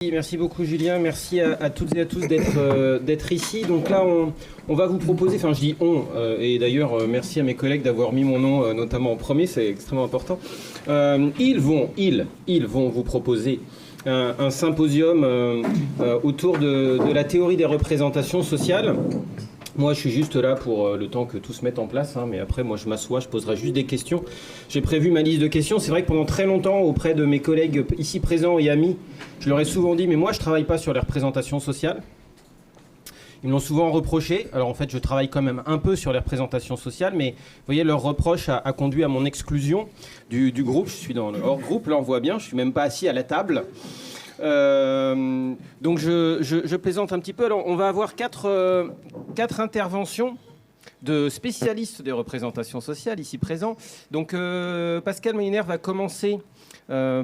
Merci beaucoup Julien, merci à toutes et à tous d'être ici. Donc là on va vous proposer, enfin je dis on, et d'ailleurs merci à mes collègues d'avoir mis mon nom notamment en premier, c'est extrêmement important. Ils vont vous proposer un symposium autour de la théorie des représentations sociales. Moi, je suis juste là pour le temps que tout se mette en place, hein, mais après, moi, je m'assois, je poserai juste des questions. J'ai prévu ma liste de questions. C'est vrai que pendant très longtemps, auprès de mes collègues ici présents et amis, je leur ai souvent dit, mais moi, je ne travaille pas sur les représentations sociales. Ils me l'ont souvent reproché. Alors, en fait, je travaille quand même un peu sur les représentations sociales, mais vous voyez, leur reproche a conduit à mon exclusion du groupe. Je suis dans le hors-groupe, là, on voit bien. Je ne suis même pas assis à la table. Donc je plaisante un petit peu. Alors on va avoir quatre interventions de spécialistes des représentations sociales ici présents. Donc Pascal Moliner va commencer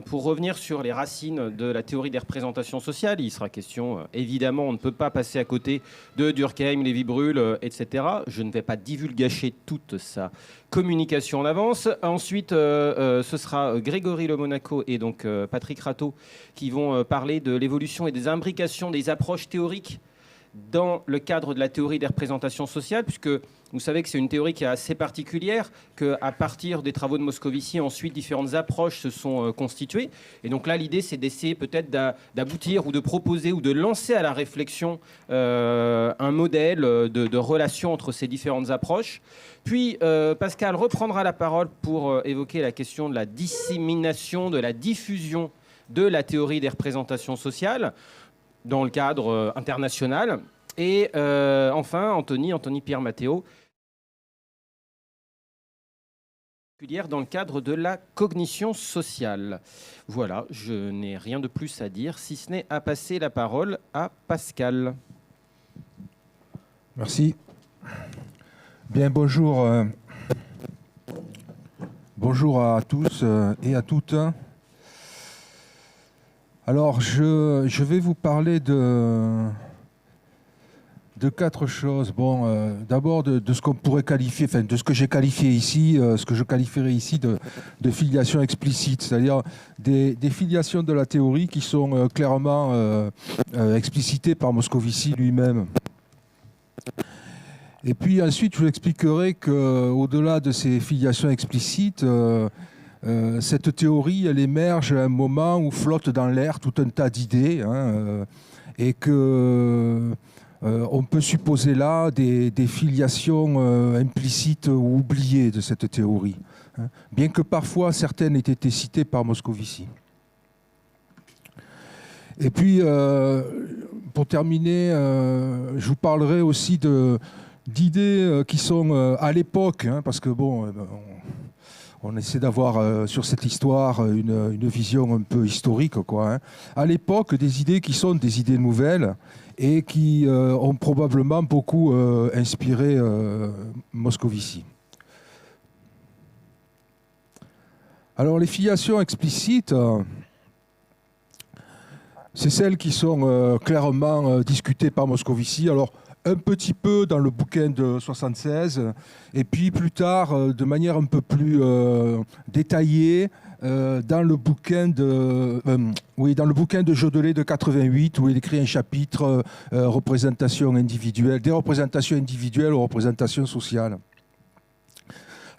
pour revenir sur les racines de la théorie des représentations sociales. Il sera question, évidemment, on ne peut pas passer à côté de Durkheim, Lévi-Brühl, etc. Je ne vais pas divulgacher toute sa communication en avance. Ensuite, ce sera Grégory Le Monaco et donc Patrick Rateau qui vont parler de l'évolution et des imbrications des approches théoriques dans le cadre de la théorie des représentations sociales, puisque vous savez que c'est une théorie qui est assez particulière, qu'à partir des travaux de Moscovici, ensuite, différentes approches se sont constituées. Et donc là, l'idée, c'est d'essayer peut-être d'aboutir ou de proposer ou de lancer à la réflexion un modèle de relation entre ces différentes approches. Puis, Pascal reprendra la parole pour évoquer la question de la dissémination, de la diffusion de la théorie des représentations sociales dans le cadre international. Et enfin, Anthony Pierre Matteo, dans le cadre de la cognition sociale. Voilà, je n'ai rien de plus à dire, si ce n'est à passer la parole à Pascal. Merci. Bien, bonjour. Bonjour à tous et à toutes. Alors, je vais vous parler de quatre choses. Bon, d'abord de ce qu'on pourrait qualifier, enfin de ce que j'ai qualifié ici, ce que je qualifierais ici de filiation explicite, c'est-à-dire des filiations de la théorie qui sont clairement explicitées par Moscovici lui-même. Et puis ensuite, je vous expliquerai qu'au-delà de ces filiations explicites, cette théorie, elle émerge à un moment où flotte dans l'air tout un tas d'idées, et que on peut supposer là des filiations implicites ou oubliées de cette théorie, bien que parfois certaines aient été citées par Moscovici. Et puis, pour terminer, je vous parlerai aussi d'idées qui sont à l'époque, parce que bon, on essaie d'avoir sur cette histoire une vision un peu historique, quoi. À l'époque, des idées qui sont des idées nouvelles et qui ont probablement beaucoup inspiré Moscovici. Alors, les filiations explicites, c'est celles qui sont clairement discutées par Moscovici. Alors, un petit peu dans le bouquin de 1976, et puis plus tard, de manière un peu plus détaillée, dans le bouquin de Jodelet de 88, où il écrit un chapitre représentation individuelle, des représentations individuelles aux représentations sociales.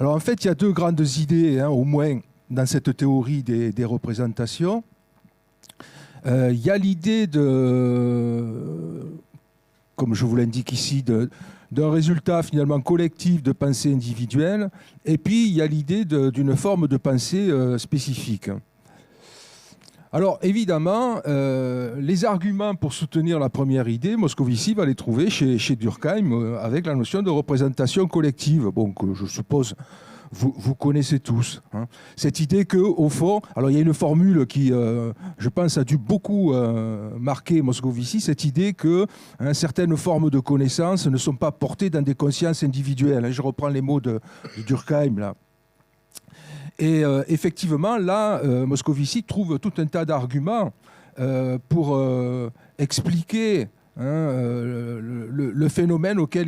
Alors en fait, il y a deux grandes idées, au moins dans cette théorie des représentations. Il y a l'idée comme je vous l'indique ici, d'un résultat finalement collectif de pensée individuelle, et puis il y a l'idée d'une forme de pensée spécifique. Alors évidemment, les arguments pour soutenir la première idée, Moscovici va les trouver chez Durkheim avec la notion de représentation collective, bon, que je suppose vous connaissez tous. Cette idée qu'au fond, alors il y a une formule qui, je pense, a dû beaucoup marquer Moscovici, cette idée que certaines formes de connaissances ne sont pas portées dans des consciences individuelles. Je reprends les mots de Durkheim, là. Et effectivement, là, Moscovici trouve tout un tas d'arguments pour expliquer le phénomène auquel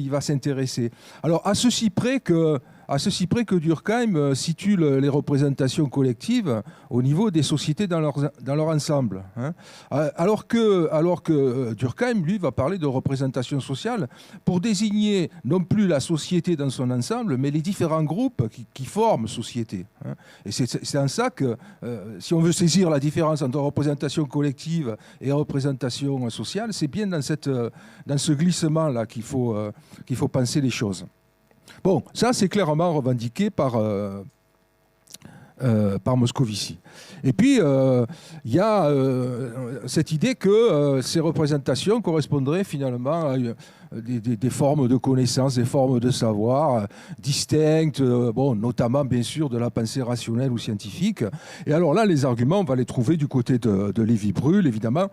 il va s'intéresser. Alors, à ceci près que à ceci près que Durkheim situe les représentations collectives au niveau des sociétés dans leur ensemble. Hein. Alors que Durkheim, lui, va parler de représentation sociale pour désigner non plus la société dans son ensemble, mais les différents groupes qui forment société. Hein. Et c'est en ça que, si on veut saisir la différence entre représentation collective et représentation sociale, c'est bien dans ce glissement-là qu'il faut penser les choses. Bon, ça c'est clairement revendiqué par Moscovici. Et puis, il y a cette idée que ces représentations correspondraient finalement à des formes de connaissance, des formes de savoir distinctes, notamment bien sûr de la pensée rationnelle ou scientifique. Et alors là, les arguments, on va les trouver du côté de Lévi-Bruhl, évidemment,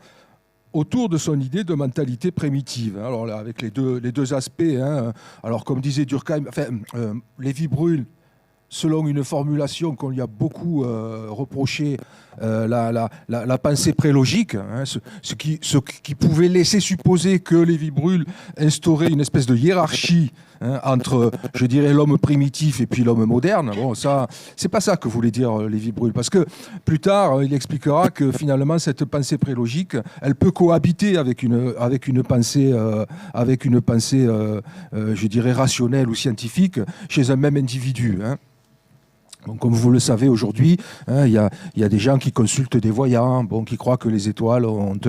autour de son idée de mentalité primitive. Alors là, avec les deux aspects. Hein. Alors comme disait Durkheim, Lévi-Bruhl, selon une formulation qu'on lui a beaucoup reproché, la pensée prélogique, hein, ce qui pouvait laisser supposer que Lévi-Bruhl instaurait une espèce de hiérarchie entre, je dirais, l'homme primitif et puis l'homme moderne. Bon, ça, c'est pas ça que voulait dire Lévi-Bruhl, parce que plus tard, il expliquera que finalement, cette pensée prélogique, elle peut cohabiter avec une pensée, je dirais, rationnelle ou scientifique chez un même individu. Hein. Donc, comme vous le savez aujourd'hui, hein, il y a des gens qui consultent des voyants, qui croient que les étoiles ont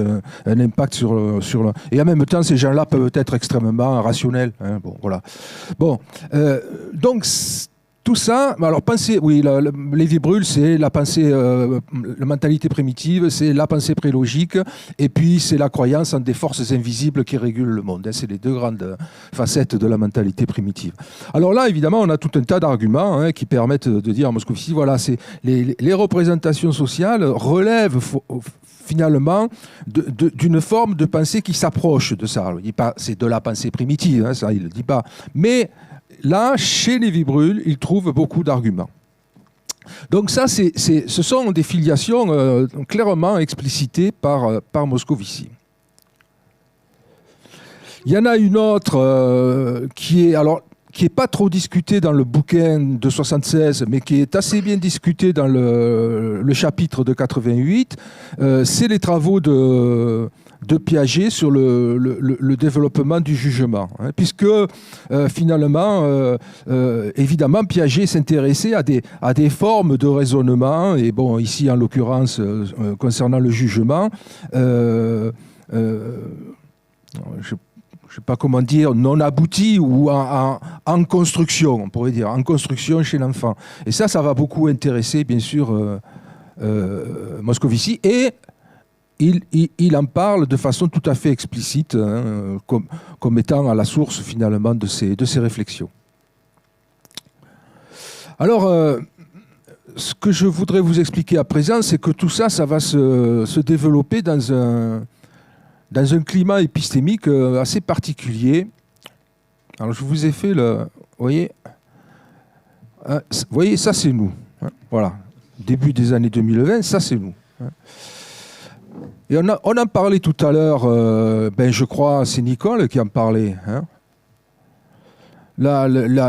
un impact sur le... Et en même temps, ces gens-là peuvent être extrêmement rationnels. Hein, voilà. Donc, tout ça, alors Lévi-Bruhl, c'est la pensée, la mentalité primitive, c'est la pensée prélogique, et puis c'est la croyance en des forces invisibles qui régulent le monde. Hein, c'est les deux grandes facettes de la mentalité primitive. Alors là, évidemment, on a tout un tas d'arguments qui permettent de dire à Moscovici, voilà, les représentations sociales relèvent finalement d'une forme de pensée qui s'approche de ça. Alors, il dit pas, c'est de la pensée primitive, hein, ça il ne le dit pas, mais là, chez Lévi-Bruhl, il trouve beaucoup d'arguments. Donc ça, ce sont des filiations clairement explicitées par Moscovici. Il y en a une autre qui est pas trop discutée dans le bouquin de 1976, mais qui est assez bien discutée dans le chapitre de 88, c'est les travaux de Piaget sur le développement du jugement. Hein, puisque finalement, évidemment, Piaget s'intéressait à des formes de raisonnement, et bon, ici en l'occurrence, concernant le jugement, je ne sais pas comment dire, non abouti ou en construction, on pourrait dire, en construction chez l'enfant. Et ça va beaucoup intéresser, bien sûr, Moscovici. Et il en parle de façon tout à fait explicite, hein, comme étant à la source, finalement, de ces réflexions. Alors, ce que je voudrais vous expliquer à présent, c'est que tout ça va se développer dans un climat épistémique assez particulier. Alors, je vous ai fait vous voyez, ça c'est nous. Hein, voilà. Début des années 2020, ça c'est nous. Hein. Et on en parlait tout à l'heure, je crois, c'est Nicole qui en parlait. Hein.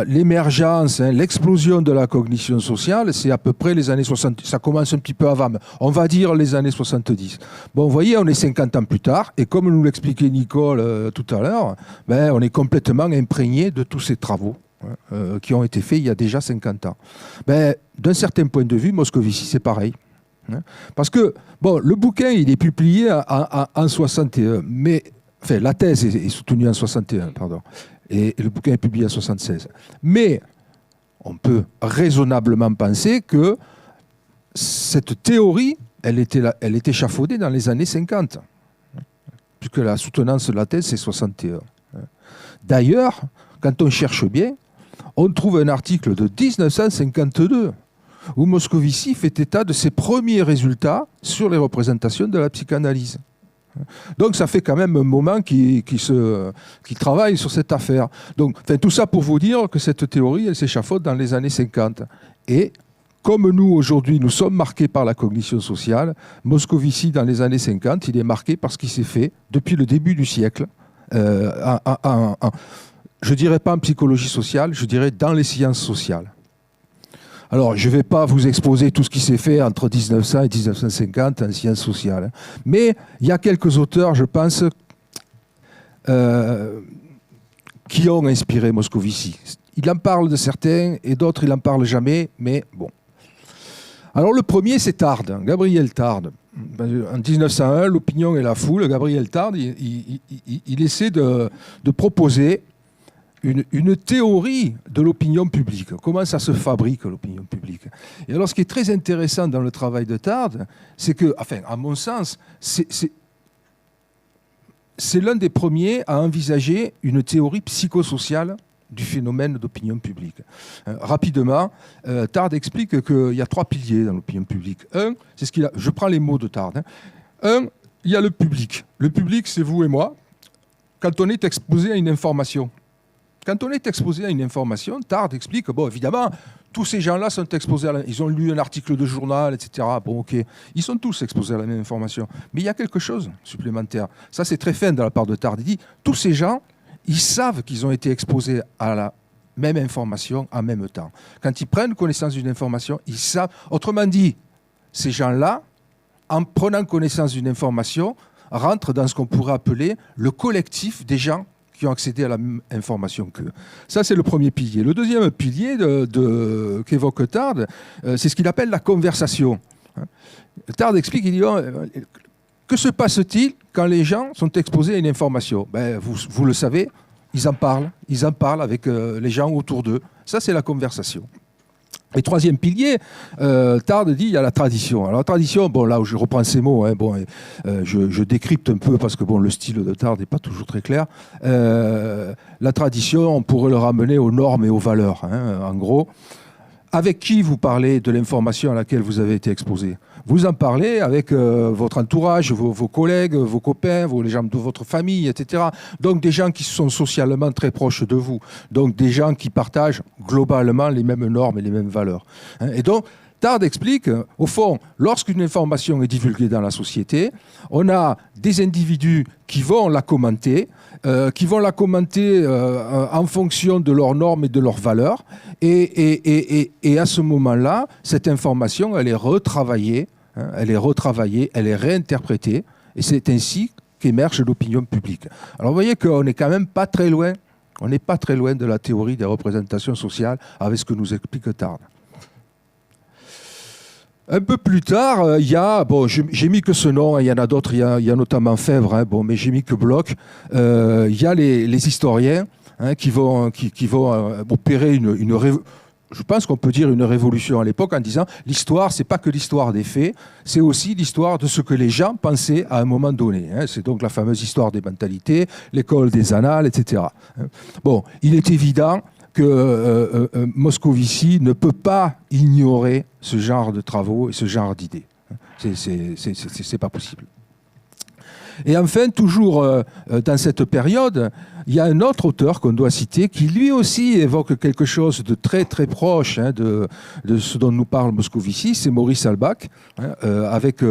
L'émergence, l'explosion de la cognition sociale, c'est à peu près les années 60. Ça commence un petit peu avant, mais on va dire les années 70. Bon, vous voyez, on est 50 ans plus tard, et comme nous l'expliquait Nicole tout à l'heure, on est complètement imprégné de tous ces travaux qui ont été faits il y a déjà 50 ans. D'un certain point de vue, Moscovici, c'est pareil. Parce que, le bouquin, il est publié en 61, mais, la thèse est soutenue en 61, pardon, et le bouquin est publié en 76. Mais on peut raisonnablement penser que cette théorie, elle est échafaudée dans les années 50, puisque la soutenance de la thèse, c'est 61. D'ailleurs, quand on cherche bien, on trouve un article de 1952 où Moscovici fait état de ses premiers résultats sur les représentations de la psychanalyse. Donc ça fait quand même un moment qu'il travaille sur cette affaire. Donc, tout ça pour vous dire que cette théorie, elle s'échafaude dans les années 50. Et comme nous, aujourd'hui, nous sommes marqués par la cognition sociale, Moscovici, dans les années 50, il est marqué par ce qui s'est fait depuis le début du siècle, je ne dirais pas en psychologie sociale, je dirais dans les sciences sociales. Alors, je ne vais pas vous exposer tout ce qui s'est fait entre 1900 et 1950 en sciences sociales, mais il y a quelques auteurs, je pense, qui ont inspiré Moscovici. Il en parle de certains et d'autres, il n'en parle jamais, mais bon. Alors le premier, c'est Tarde, Gabriel Tarde. En 1901, L'opinion et la foule, Gabriel Tarde, il essaie de proposer une théorie de l'opinion publique. Comment ça se fabrique, l'opinion publique. Et alors, ce qui est très intéressant dans le travail de Tarde, c'est que, enfin, à mon sens, c'est l'un des premiers à envisager une théorie psychosociale du phénomène d'opinion publique. Rapidement, Tarde explique qu'il y a 3 piliers dans l'opinion publique. Un, c'est ce qu'il a. Je prends les mots de Tarde. Un, il y a le public. Le public, c'est vous et moi. Quand on est exposé à une information. Quand on est exposé à une information, Tarde explique, bon, évidemment, tous ces gens-là sont exposés ils ont lu un article de journal, etc. Bon, ok. Ils sont tous exposés à la même information. Mais il y a quelque chose supplémentaire. Ça, c'est très fin de la part de Tarde. Il dit, tous ces gens, ils savent qu'ils ont été exposés à la même information en même temps. Quand ils prennent connaissance d'une information, ils savent. Autrement dit, ces gens-là, en prenant connaissance d'une information, rentrent dans ce qu'on pourrait appeler le collectif des gens qui ont accédé à la même information qu'eux. Ça, c'est le premier pilier. Le deuxième pilier qu'évoque Tarde, c'est ce qu'il appelle la conversation. Tarde explique, il dit, que se passe-t-il quand les gens sont exposés à une information? Ben, vous le savez, ils en parlent avec les gens autour d'eux. Ça, c'est la conversation. Et troisième pilier, Tarde dit, il y a la tradition. Alors la tradition, bon là où je reprends ces mots, hein, bon, je décrypte un peu parce que bon, le style de Tarde n'est pas toujours très clair. La tradition, on pourrait le ramener aux normes et aux valeurs, hein, en gros. Avec qui vous parlez de l'information à laquelle vous avez été exposé? Vous en parlez avec votre entourage, vos collègues, vos copains, les gens de votre famille, etc. Donc des gens qui sont socialement très proches de vous. Donc des gens qui partagent globalement les mêmes normes et les mêmes valeurs. Et donc, Tarde explique, au fond, lorsqu'une information est divulguée dans la société, on a des individus qui vont la commenter, en fonction de leurs normes et de leurs valeurs. Et à ce moment-là, cette information, elle est retravaillée, elle est réinterprétée. Et c'est ainsi qu'émerge l'opinion publique. Alors vous voyez qu'on n'est quand même pas très loin. On n'est pas très loin de la théorie des représentations sociales avec ce que nous explique Tarde. Un peu plus tard, il y a, bon, j'ai mis que ce nom, il y en a d'autres, il y a notamment Febvre, hein, bon, mais j'ai mis que Bloch. Il y a les historiens hein, qui vont opérer je pense qu'on peut dire une révolution à l'époque en disant l'histoire, c'est pas que l'histoire des faits, c'est aussi l'histoire de ce que les gens pensaient à un moment donné. Hein. C'est donc la fameuse histoire des mentalités, l'école des annales, etc. Bon, il est évident que Moscovici ne peut pas ignorer ce genre de travaux et ce genre d'idées. C'est pas possible. Et enfin, toujours dans cette période, il y a un autre auteur qu'on doit citer qui lui aussi évoque quelque chose de très très proche hein, de ce dont nous parle Moscovici, c'est Maurice Halbach, hein, avec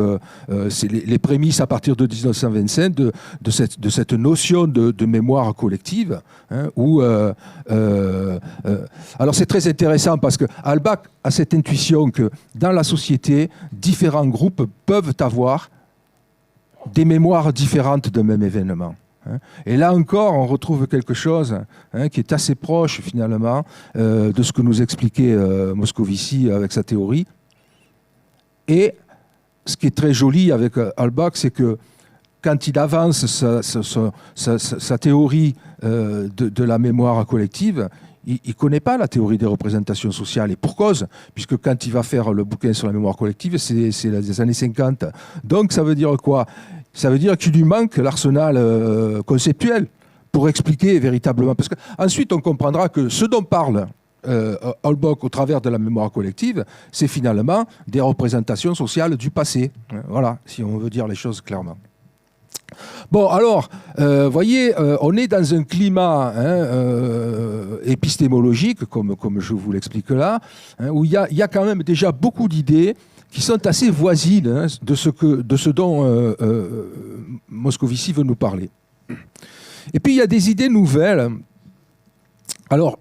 les prémices à partir de 1925 de cette notion de mémoire collective. Hein, alors c'est très intéressant parce que Halbach a cette intuition que dans la société, différents groupes peuvent avoir des mémoires différentes d'un même événement. Et là encore, on retrouve quelque chose qui est assez proche finalement de ce que nous expliquait Moscovici avec sa théorie. Et ce qui est très joli avec Halbach, c'est que quand il avance sa théorie de la mémoire collective, il ne connaît pas la théorie des représentations sociales. Et pour cause, puisque quand il va faire le bouquin sur la mémoire collective, c'est les années 50. Donc ça veut dire quoi? Ça veut dire qu'il lui manque l'arsenal conceptuel pour expliquer véritablement. Parce qu'ensuite, on comprendra que ce dont parle Halbach au travers de la mémoire collective, c'est finalement des représentations sociales du passé. Voilà, si on veut dire les choses clairement. Bon, alors, voyez, on est dans un climat épistémologique, comme je vous l'explique là, où il y a quand même déjà beaucoup d'idées qui sont assez voisines hein, de ce dont Moscovici veut nous parler. Et puis, il y a des idées nouvelles Alors,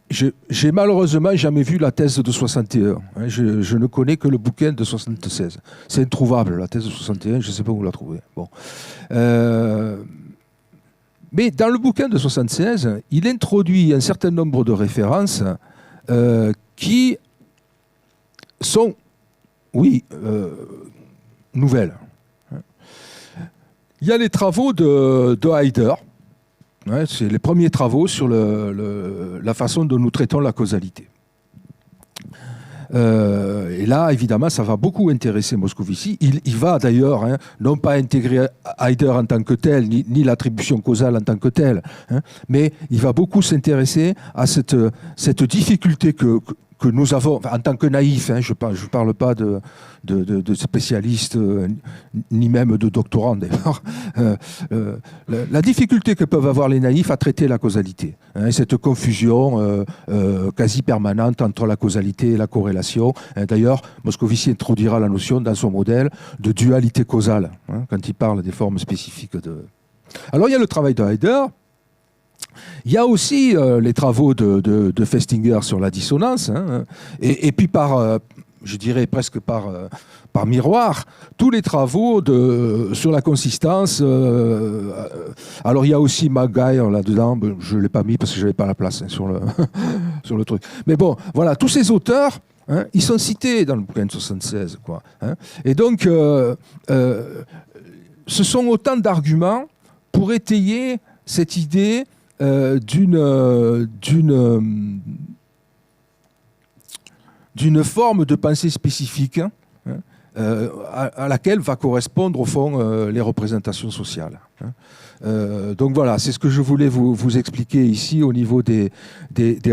j'ai malheureusement jamais vu la thèse de 61. Hein, je ne connais que le bouquin de 76. C'est introuvable, la thèse de 61, je ne sais pas où la trouver. Bon. Mais dans le bouquin de 76, il introduit un certain nombre de références qui sont, oui, nouvelles. Il y a les travaux de Heidegger. Ouais, c'est les premiers travaux sur la façon dont nous traitons la causalité. Et là, évidemment, ça va beaucoup intéresser Moscovici. Il va d'ailleurs, hein, non pas intégrer Heidegger en tant que tel, ni l'attribution causale en tant que telle, hein, mais il va beaucoup s'intéresser à cette difficulté que nous avons, enfin, en tant que naïfs, hein, je ne parle pas de spécialistes, ni même de doctorants d'ailleurs, la difficulté que peuvent avoir les naïfs à traiter la causalité, hein, cette confusion quasi permanente entre la causalité et la corrélation. Hein, d'ailleurs, Moscovici introduira la notion dans son modèle de dualité causale, hein, quand il parle des formes spécifiques de... Alors il y a le travail de Heidegger. Il y a aussi les travaux de Festinger sur la dissonance, hein, et puis je dirais presque par miroir, tous les travaux sur la consistance. Alors il y a aussi Maguire là-dedans, je ne l'ai pas mis parce que je n'avais pas la place, hein, sur le truc. Mais bon, voilà, tous ces auteurs, hein, ils sont cités dans le bouquin de 76, quoi, hein. Et donc, ce sont autant d'arguments pour étayer cette idée d'une forme de pensée spécifique, hein, à laquelle va correspondre au fond les représentations sociales. Hein. Donc voilà, c'est ce que je voulais vous expliquer ici au niveau des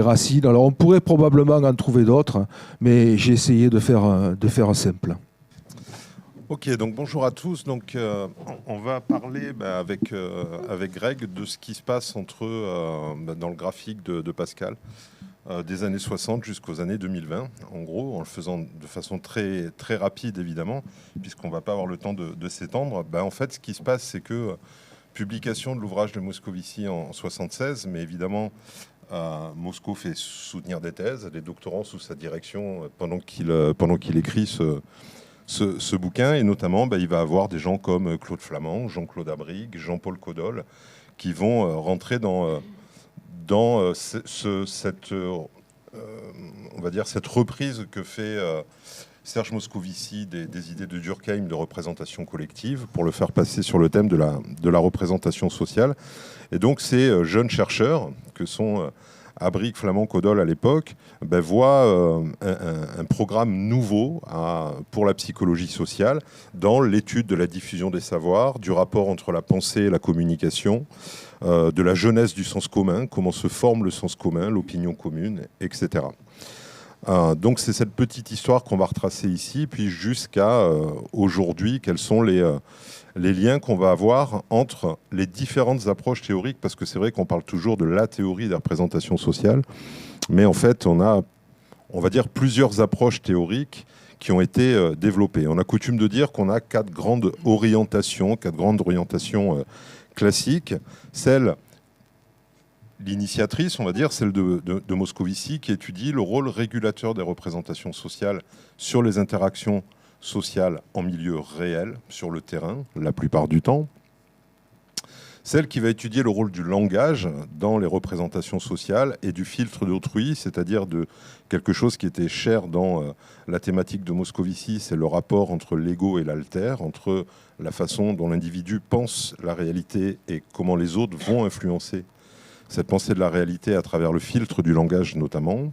racines. Alors on pourrait probablement en trouver d'autres, mais j'ai essayé de faire simple. Ok, donc bonjour à tous. Donc, on va parler avec Greg de ce qui se passe dans le graphique de Pascal des années 60 jusqu'aux années 2020, en gros, en le faisant de façon très, très rapide, évidemment, puisqu'on ne va pas avoir le temps de s'étendre. En fait, ce qui se passe, c'est que publication de l'ouvrage de Moscovici en 76, mais évidemment, Moscou fait soutenir des thèses, des doctorants sous sa direction pendant qu'il écrit ce bouquin, et notamment il va avoir des gens comme Claude Flamand, Jean-Claude Abrigue, Jean-Paul Caudol, qui vont rentrer dans cette reprise que fait Serge Moscovici des idées de Durkheim de représentation collective pour le faire passer sur le thème de la représentation sociale. Et donc ces jeunes chercheurs que sont Abrigue, Flamand, Caudol à l'époque, voient un programme nouveau pour la psychologie sociale dans l'étude de la diffusion des savoirs, du rapport entre la pensée et la communication, de la jeunesse du sens commun, comment se forme le sens commun, l'opinion commune, etc. Donc c'est cette petite histoire qu'on va retracer ici, puis jusqu'à aujourd'hui, quels sont les liens qu'on va avoir entre les différentes approches théoriques, parce que c'est vrai qu'on parle toujours de la théorie des représentations sociales, mais en fait on va dire plusieurs approches théoriques qui ont été développées. On a coutume de dire qu'on a quatre grandes orientations classiques. L'initiatrice, on va dire, celle de Moscovici, qui étudie le rôle régulateur des représentations sociales sur les interactions sociales en milieu réel, sur le terrain, la plupart du temps. Celle qui va étudier le rôle du langage dans les représentations sociales et du filtre d'autrui, c'est-à-dire de quelque chose qui était cher dans la thématique de Moscovici, c'est le rapport entre l'ego et l'alter, entre la façon dont l'individu pense la réalité et comment les autres vont influencer cette pensée de la réalité à travers le filtre du langage notamment.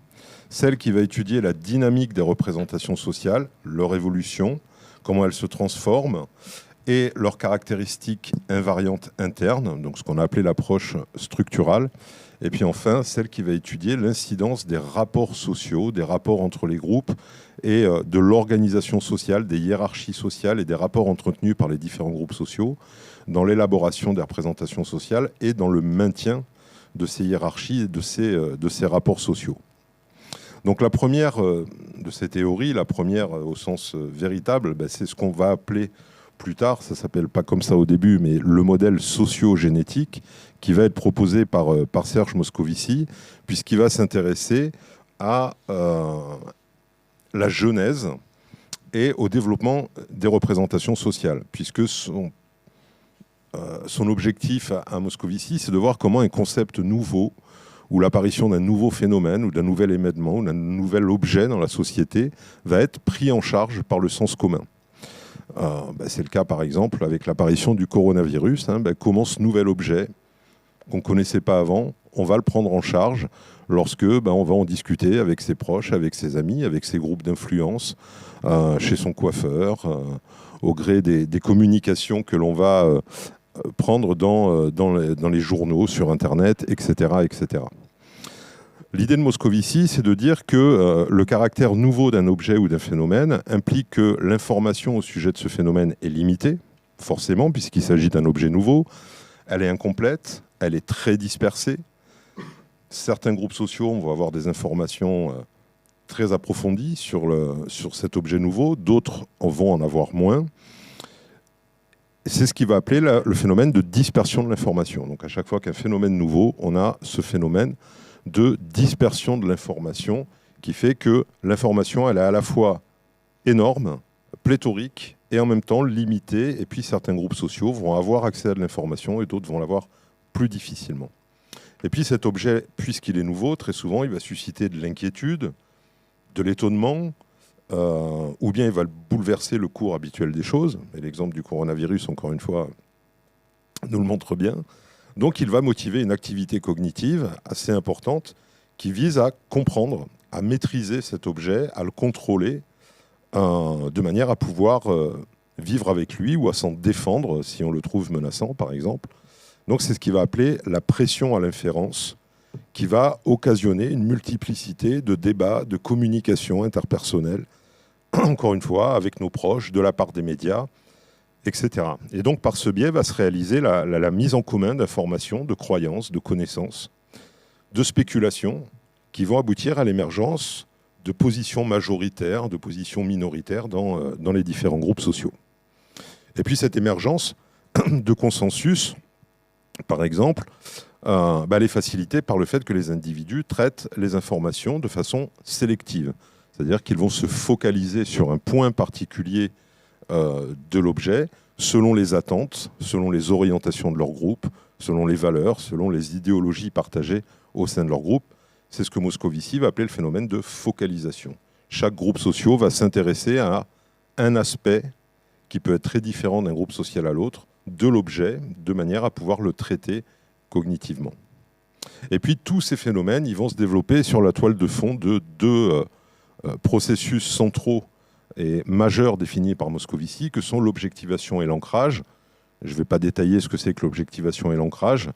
Celle qui va étudier la dynamique des représentations sociales, leur évolution, comment elles se transforment, et leurs caractéristiques invariantes internes, donc ce qu'on a appelé l'approche structurale. Et puis enfin, celle qui va étudier l'incidence des rapports sociaux, des rapports entre les groupes et de l'organisation sociale, des hiérarchies sociales et des rapports entretenus par les différents groupes sociaux dans l'élaboration des représentations sociales et dans le maintien de ces hiérarchies et de ces rapports sociaux. Donc la première de ces théories, la première au sens véritable, c'est ce qu'on va appeler plus tard, ça ne s'appelle pas comme ça au début, mais le modèle socio-génétique qui va être proposé par Serge Moscovici, puisqu'il va s'intéresser à la genèse et au développement des représentations sociales, puisque son objectif à Moscovici, c'est de voir comment un concept nouveau, ou l'apparition d'un nouveau phénomène, ou d'un nouvel événement, ou d'un nouvel objet dans la société, va être pris en charge par le sens commun. C'est le cas, par exemple, avec l'apparition du coronavirus. Comment ce nouvel objet, qu'on ne connaissait pas avant, on va le prendre en charge lorsque on va en discuter avec ses proches, avec ses amis, avec ses groupes d'influence, chez son coiffeur, au gré des communications que l'on va prendre dans les journaux, sur Internet, etc. etc. L'idée de Moscovici, c'est de dire que le caractère nouveau d'un objet ou d'un phénomène implique que l'information au sujet de ce phénomène est limitée, forcément, puisqu'il s'agit d'un objet nouveau. Elle est incomplète, elle est très dispersée. Certains groupes sociaux vont avoir des informations très approfondies sur cet objet nouveau, d'autres vont en avoir moins. C'est ce qu'il va appeler le phénomène de dispersion de l'information. Donc à chaque fois qu'un phénomène nouveau, on a ce phénomène de dispersion de l'information qui fait que l'information, elle est à la fois énorme, pléthorique et en même temps limitée. Et puis certains groupes sociaux vont avoir accès à de l'information et d'autres vont l'avoir plus difficilement. Et puis cet objet, puisqu'il est nouveau, très souvent, il va susciter de l'inquiétude, de l'étonnement, ou bien il va bouleverser le cours habituel des choses. Et l'exemple du coronavirus, encore une fois, nous le montre bien. Donc il va motiver une activité cognitive assez importante qui vise à comprendre, à maîtriser cet objet, à le contrôler, de manière à pouvoir vivre avec lui ou à s'en défendre si on le trouve menaçant, par exemple. Donc c'est ce qu'il va appeler la pression à l'inférence, qui va occasionner une multiplicité de débats, de communications interpersonnelles, encore une fois, avec nos proches, de la part des médias, etc. Et donc, par ce biais, va se réaliser la mise en commun d'informations, de croyances, de connaissances, de spéculations, qui vont aboutir à l'émergence de positions majoritaires, de positions minoritaires dans les différents groupes sociaux. Et puis, cette émergence de consensus, par exemple, elle est facilitée par le fait que les individus traitent les informations de façon sélective. C'est-à-dire qu'ils vont se focaliser sur un point particulier de l'objet, selon les attentes, selon les orientations de leur groupe, selon les valeurs, selon les idéologies partagées au sein de leur groupe. C'est ce que Moscovici va appeler le phénomène de focalisation. Chaque groupe social va s'intéresser à un aspect qui peut être très différent d'un groupe social à l'autre, de l'objet, de manière à pouvoir le traiter cognitivement. Et puis tous ces phénomènes, ils vont se développer sur la toile de fond de deux processus centraux et majeurs définis par Moscovici, que sont l'objectivation et l'ancrage. Je ne vais pas détailler ce que c'est que l'objectivation et l'ancrage.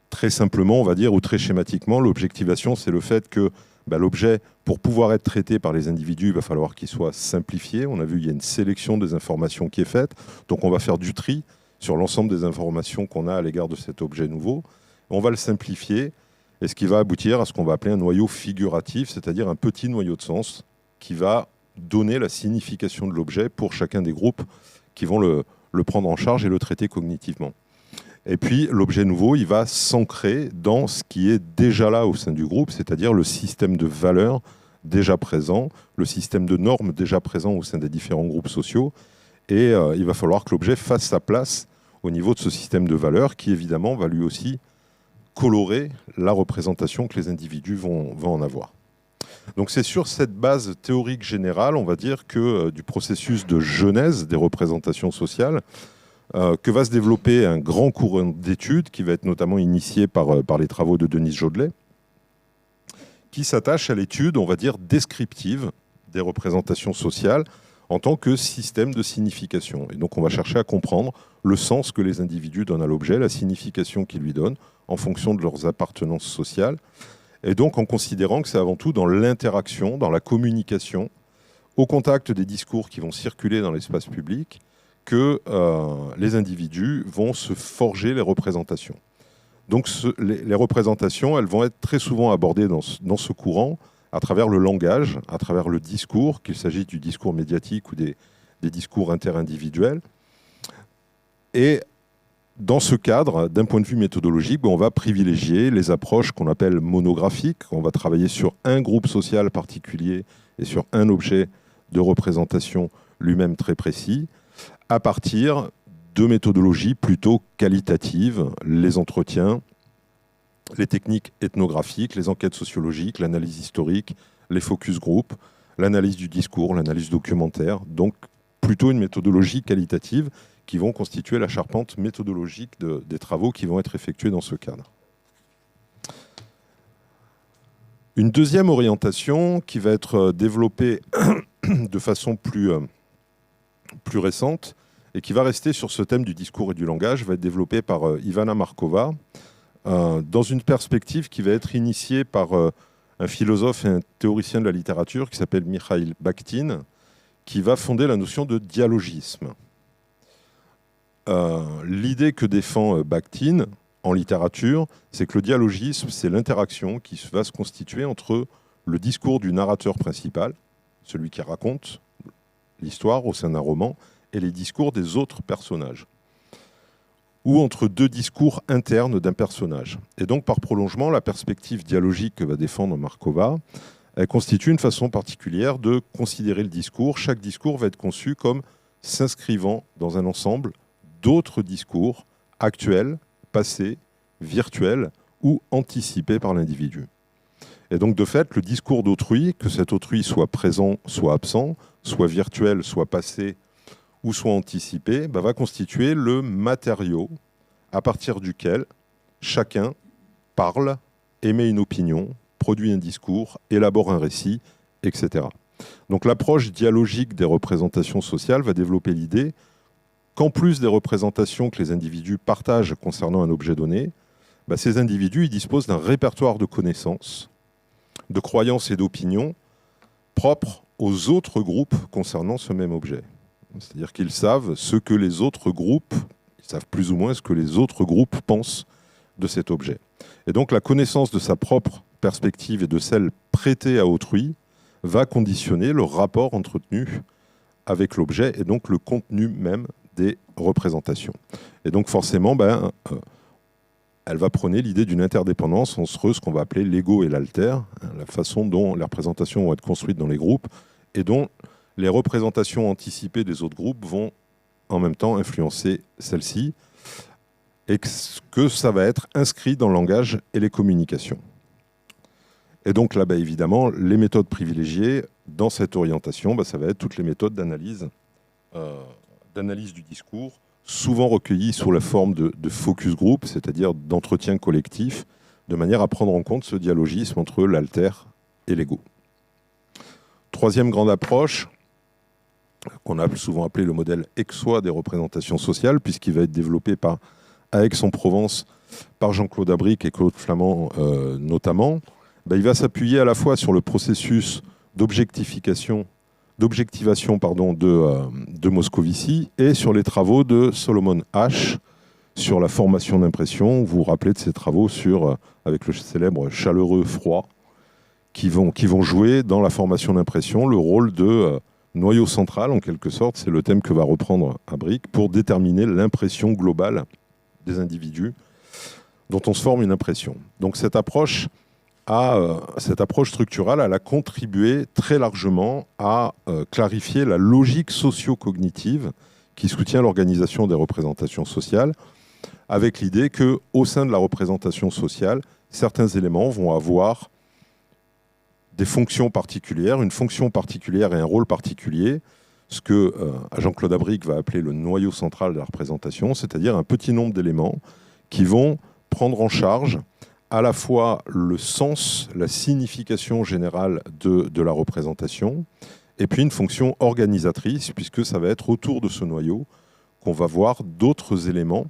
Très simplement, on va dire, ou très schématiquement, l'objectivation, c'est le fait que l'objet, pour pouvoir être traité par les individus, il va falloir qu'il soit simplifié. On a vu qu'il y a une sélection des informations qui est faite. Donc on va faire du tri sur l'ensemble des informations qu'on a à l'égard de cet objet nouveau. On va le simplifier, et ce qui va aboutir à ce qu'on va appeler un noyau figuratif, c'est-à-dire un petit noyau de sens qui va donner la signification de l'objet pour chacun des groupes qui vont le prendre en charge et le traiter cognitivement. Et puis l'objet nouveau, il va s'ancrer dans ce qui est déjà là au sein du groupe, c'est-à-dire le système de valeurs déjà présent, le système de normes déjà présent au sein des différents groupes sociaux. Et il va falloir que l'objet fasse sa place au niveau de ce système de valeurs qui, évidemment, va lui aussi colorer la représentation que les individus vont en avoir. Donc c'est sur cette base théorique générale, on va dire, que du processus de genèse des représentations sociales, que va se développer un grand courant d'études qui va être notamment initié par les travaux de Denise Jodelet, qui s'attache à l'étude, on va dire, descriptive des représentations sociales en tant que système de signification. Et donc on va chercher à comprendre le sens que les individus donnent à l'objet, la signification qu'ils lui donnent en fonction de leurs appartenances sociales. Et donc en considérant que c'est avant tout dans l'interaction, dans la communication, au contact des discours qui vont circuler dans l'espace public, que les individus vont se forger les représentations. Donc les représentations, elles vont être très souvent abordées dans ce courant à travers le langage, à travers le discours, qu'il s'agisse du discours médiatique ou des discours interindividuels. Et dans ce cadre, d'un point de vue méthodologique, on va privilégier les approches qu'on appelle monographiques. On va travailler sur un groupe social particulier et sur un objet de représentation lui-même très précis, à partir de méthodologies plutôt qualitatives, les entretiens, les techniques ethnographiques, les enquêtes sociologiques, l'analyse historique, les focus group, l'analyse du discours, l'analyse documentaire. Donc plutôt une méthodologie qualitative qui vont constituer la charpente méthodologique des travaux qui vont être effectués dans ce cadre. Une deuxième orientation qui va être développée de façon plus récente et qui va rester sur ce thème du discours et du langage va être développée par Ivana Markova dans une perspective qui va être initiée par un philosophe et un théoricien de la littérature qui s'appelle Mikhail Bakhtin, qui va fonder la notion de dialogisme. L'idée que défend Bakhtin en littérature, c'est que le dialogisme, c'est l'interaction qui va se constituer entre le discours du narrateur principal, celui qui raconte l'histoire au sein d'un roman, et les discours des autres personnages, ou entre deux discours internes d'un personnage. Et donc, par prolongement, la perspective dialogique que va défendre Markova, elle constitue une façon particulière de considérer le discours. Chaque discours va être conçu comme s'inscrivant dans un ensemble d'autres discours actuels, passés, virtuels ou anticipés par l'individu. Et donc, de fait, le discours d'autrui, que cet autrui soit présent, soit absent, soit virtuel, soit passé ou soit anticipé, va constituer le matériau à partir duquel chacun parle, émet une opinion, produit un discours, élabore un récit, etc. Donc l'approche dialogique des représentations sociales va développer l'idée qu'en plus des représentations que les individus partagent concernant un objet donné, ces individus ils disposent d'un répertoire de connaissances, de croyances et d'opinions propres aux autres groupes concernant ce même objet. C'est-à-dire qu'ils savent ce que les autres groupes, ils savent plus ou moins ce que les autres groupes pensent de cet objet. Et donc la connaissance de sa propre perspective et de celle prêtée à autrui va conditionner le rapport entretenu avec l'objet et donc le contenu même des représentations. Et donc forcément, elle va prôner l'idée d'une interdépendance entre ce qu'on va appeler l'ego et l'alter, la façon dont les représentations vont être construites dans les groupes et dont les représentations anticipées des autres groupes vont en même temps influencer celles-ci et que ça va être inscrit dans le langage et les communications. Et donc là, évidemment, les méthodes privilégiées dans cette orientation, ça va être toutes les méthodes d'analyse du discours, souvent recueillies sous la forme de focus group, c'est-à-dire d'entretien collectif, de manière à prendre en compte ce dialogisme entre l'alter et l'ego. Troisième grande approche, qu'on a souvent appelé le modèle aixois des représentations sociales, puisqu'il va être développé à Aix-en-Provence par Jean-Claude Abric et Claude Flamand notamment. Il va s'appuyer à la fois sur le processus d'objectivation de Moscovici et sur les travaux de Solomon Asch sur la formation d'impression. Vous vous rappelez de ces travaux avec le célèbre chaleureux froid qui vont jouer dans la formation d'impression le rôle de noyau central, en quelque sorte. C'est le thème que va reprendre Abric pour déterminer l'impression globale des individus dont on se forme une impression. Donc cette approche structurale, elle a contribué très largement à clarifier la logique socio-cognitive qui soutient l'organisation des représentations sociales, avec l'idée qu'au sein de la représentation sociale, certains éléments vont avoir des fonctions particulières, une fonction particulière et un rôle particulier, ce que Jean-Claude Abric va appeler le noyau central de la représentation, c'est-à-dire un petit nombre d'éléments qui vont prendre en charge à la fois le sens, la signification générale de la représentation, et puis une fonction organisatrice, puisque ça va être autour de ce noyau qu'on va voir d'autres éléments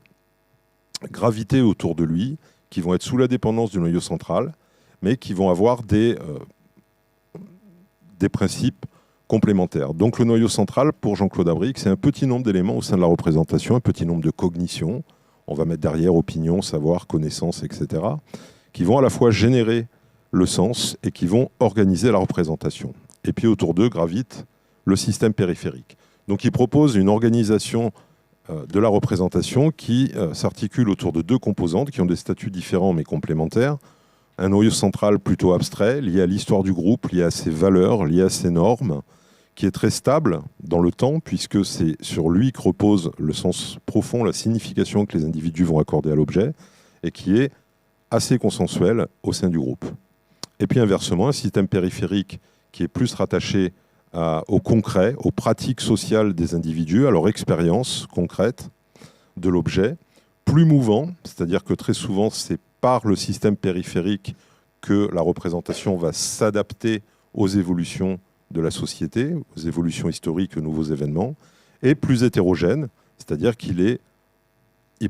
graviter autour de lui, qui vont être sous la dépendance du noyau central, mais qui vont avoir des principes complémentaires. Donc le noyau central, pour Jean-Claude Abric, c'est un petit nombre d'éléments au sein de la représentation, un petit nombre de cognitions, on va mettre derrière opinion, savoir, connaissance, etc., qui vont à la fois générer le sens et qui vont organiser la représentation. Et puis autour d'eux gravite le système périphérique. Donc il propose une organisation de la représentation qui s'articule autour de deux composantes qui ont des statuts différents mais complémentaires. Un noyau central plutôt abstrait, lié à l'histoire du groupe, lié à ses valeurs, lié à ses normes, qui est très stable dans le temps, puisque c'est sur lui que repose le sens profond, la signification que les individus vont accorder à l'objet, et qui est assez consensuel au sein du groupe. Et puis inversement, un système périphérique qui est plus rattaché au concret, aux pratiques sociales des individus, à leur expérience concrète de l'objet, plus mouvant, c'est-à-dire que très souvent, c'est par le système périphérique que la représentation va s'adapter aux évolutions de la société, aux évolutions historiques, aux nouveaux événements, et plus hétérogène, c'est-à-dire qu'il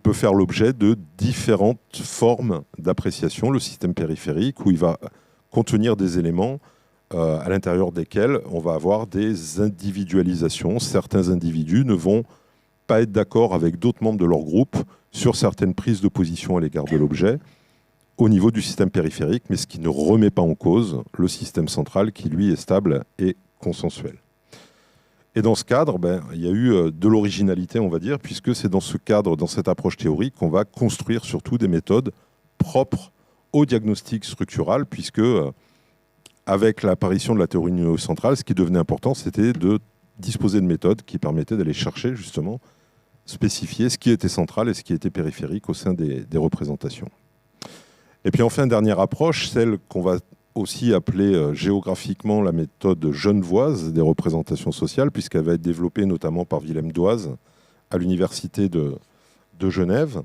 peut faire l'objet de différentes formes d'appréciation, le système périphérique, où il va contenir des éléments à l'intérieur desquels on va avoir des individualisations. Certains individus ne vont pas être d'accord avec d'autres membres de leur groupe sur certaines prises de position à l'égard de l'objet au niveau du système périphérique, mais ce qui ne remet pas en cause le système central qui, lui, est stable et consensuel. Et dans ce cadre, il y a eu de l'originalité, on va dire, puisque c'est dans ce cadre, dans cette approche théorique, qu'on va construire surtout des méthodes propres au diagnostic structural, puisque avec l'apparition de la théorie du noyau central, ce qui devenait important, c'était de disposer de méthodes qui permettaient d'aller chercher, justement, spécifier ce qui était central et ce qui était périphérique au sein des représentations. Et puis enfin, dernière approche, celle qu'on va aussi appeler géographiquement la méthode genevoise des représentations sociales, puisqu'elle va être développée notamment par Willem Doise à l'université de Genève.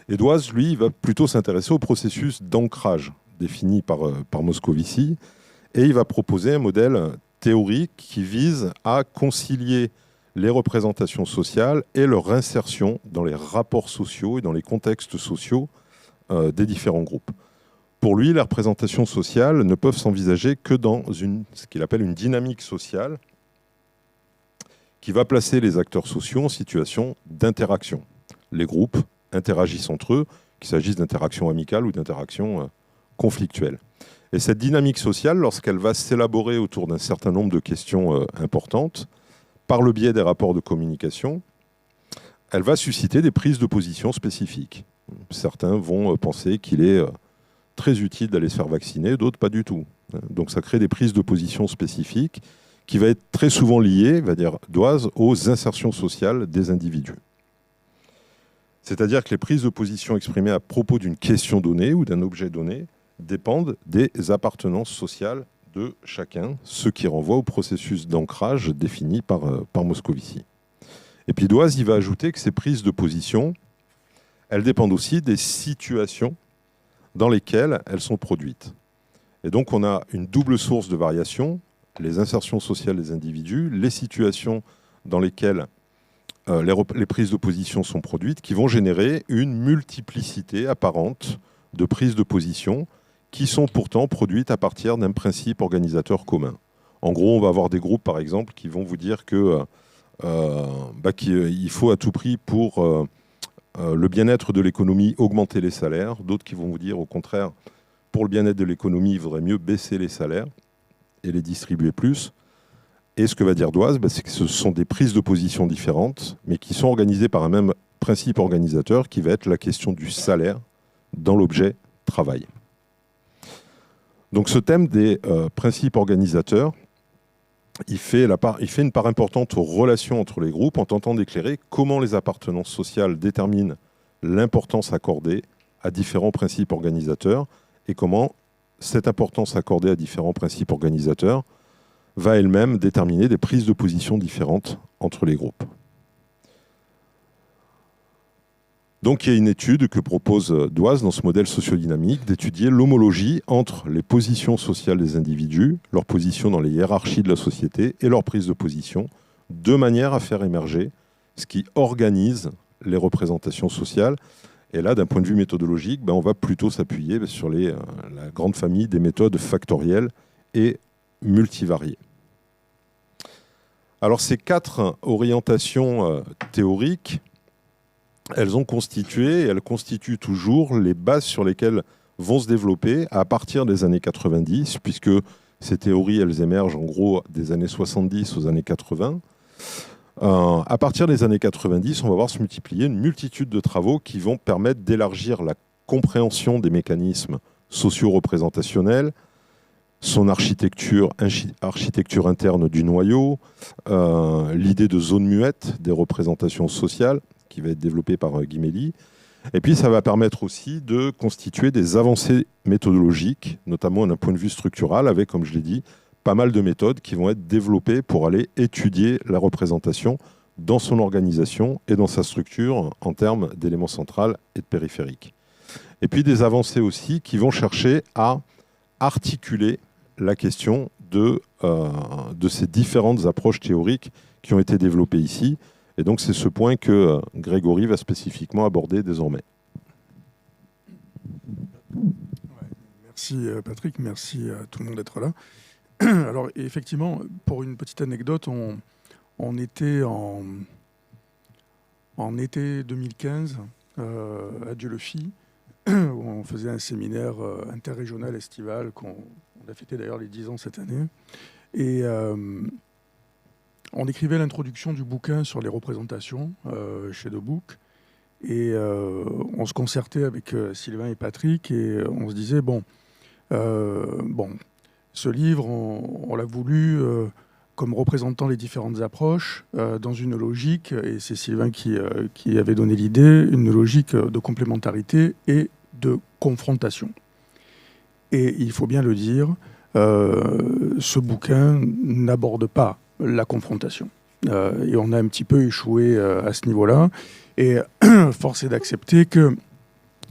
Et Doise, lui, va plutôt s'intéresser au processus d'ancrage défini par Moscovici, et il va proposer un modèle théorique qui vise à concilier les représentations sociales et leur insertion dans les rapports sociaux et dans les contextes sociaux des différents groupes. Pour lui, les représentations sociales ne peuvent s'envisager que dans ce qu'il appelle une dynamique sociale qui va placer les acteurs sociaux en situation d'interaction. Les groupes interagissent entre eux, qu'il s'agisse d'interactions amicales ou d'interactions conflictuelles. Et cette dynamique sociale, lorsqu'elle va s'élaborer autour d'un certain nombre de questions importantes, par le biais des rapports de communication, elle va susciter des prises de position spécifiques. Certains vont penser qu'il est très utile d'aller se faire vacciner, d'autres pas du tout. Donc ça crée des prises de position spécifiques qui va être très souvent liées, va dire Doise, aux insertions sociales des individus. C'est-à-dire que les prises de position exprimées à propos d'une question donnée ou d'un objet donné dépendent des appartenances sociales de chacun, ce qui renvoie au processus d'ancrage défini par Moscovici. Et puis Doise, il va ajouter que ces prises de position, elles dépendent aussi des situations dans lesquelles elles sont produites. Et donc on a une double source de variation, les insertions sociales des individus, les situations dans lesquelles les prises de position sont produites, qui vont générer une multiplicité apparente de prises de position qui sont pourtant produites à partir d'un principe organisateur commun. En gros, on va avoir des groupes, par exemple, qui vont vous dire que qu'il faut à tout prix pour le bien-être de l'économie augmenter les salaires. D'autres qui vont vous dire, au contraire, pour le bien-être de l'économie, il vaudrait mieux baisser les salaires et les distribuer plus. Et ce que va dire Doise, c'est que ce sont des prises de position différentes, mais qui sont organisées par un même principe organisateur, qui va être la question du salaire dans l'objet travail. Donc ce thème des principes organisateurs, il fait une part importante aux relations entre les groupes en tentant d'éclairer comment les appartenances sociales déterminent l'importance accordée à différents principes organisateurs et comment cette importance accordée à différents principes organisateurs va elle-même déterminer des prises de position différentes entre les groupes. Donc il y a une étude que propose Doise dans ce modèle sociodynamique d'étudier l'homologie entre les positions sociales des individus, leur position dans les hiérarchies de la société et leur prise de position, de manière à faire émerger ce qui organise les représentations sociales. Et là, d'un point de vue méthodologique, on va plutôt s'appuyer sur la grande famille des méthodes factorielles et multivariées. Alors ces 4 orientations théoriques, elles ont constitué et elles constituent toujours les bases sur lesquelles vont se développer à partir des années 90, puisque ces théories, elles émergent en gros des années 70 aux années 80. À partir des années 90, on va voir se multiplier une multitude de travaux qui vont permettre d'élargir la compréhension des mécanismes socio-représentationnels, son architecture interne du noyau, l'idée de zone muette des représentations sociales, qui va être développée par Guy Mély. Et puis, ça va permettre aussi de constituer des avancées méthodologiques, notamment d'un point de vue structural, avec, comme je l'ai dit, pas mal de méthodes qui vont être développées pour aller étudier la représentation dans son organisation et dans sa structure en termes d'éléments centraux et de périphériques. Et puis des avancées aussi qui vont chercher à articuler la question de ces différentes approches théoriques qui ont été développées ici. Et donc c'est ce point que Grégory va spécifiquement aborder désormais. Merci Patrick, merci à tout le monde d'être là. Alors effectivement, pour une petite anecdote, on était en été 2015 à Dieu-le-Fit, où on faisait un séminaire interrégional estival, on a fêté d'ailleurs les 10 ans cette année. Et on écrivait l'introduction du bouquin sur les représentations chez Debook. Et on se concertait avec Sylvain et Patrick et on se disait, ce livre, on l'a voulu comme représentant les différentes approches dans une logique, et c'est Sylvain qui avait donné l'idée, une logique de complémentarité et de confrontation. Et il faut bien le dire, ce bouquin n'aborde pas la confrontation. Et on a un petit peu échoué à ce niveau-là. Et force est d'accepter que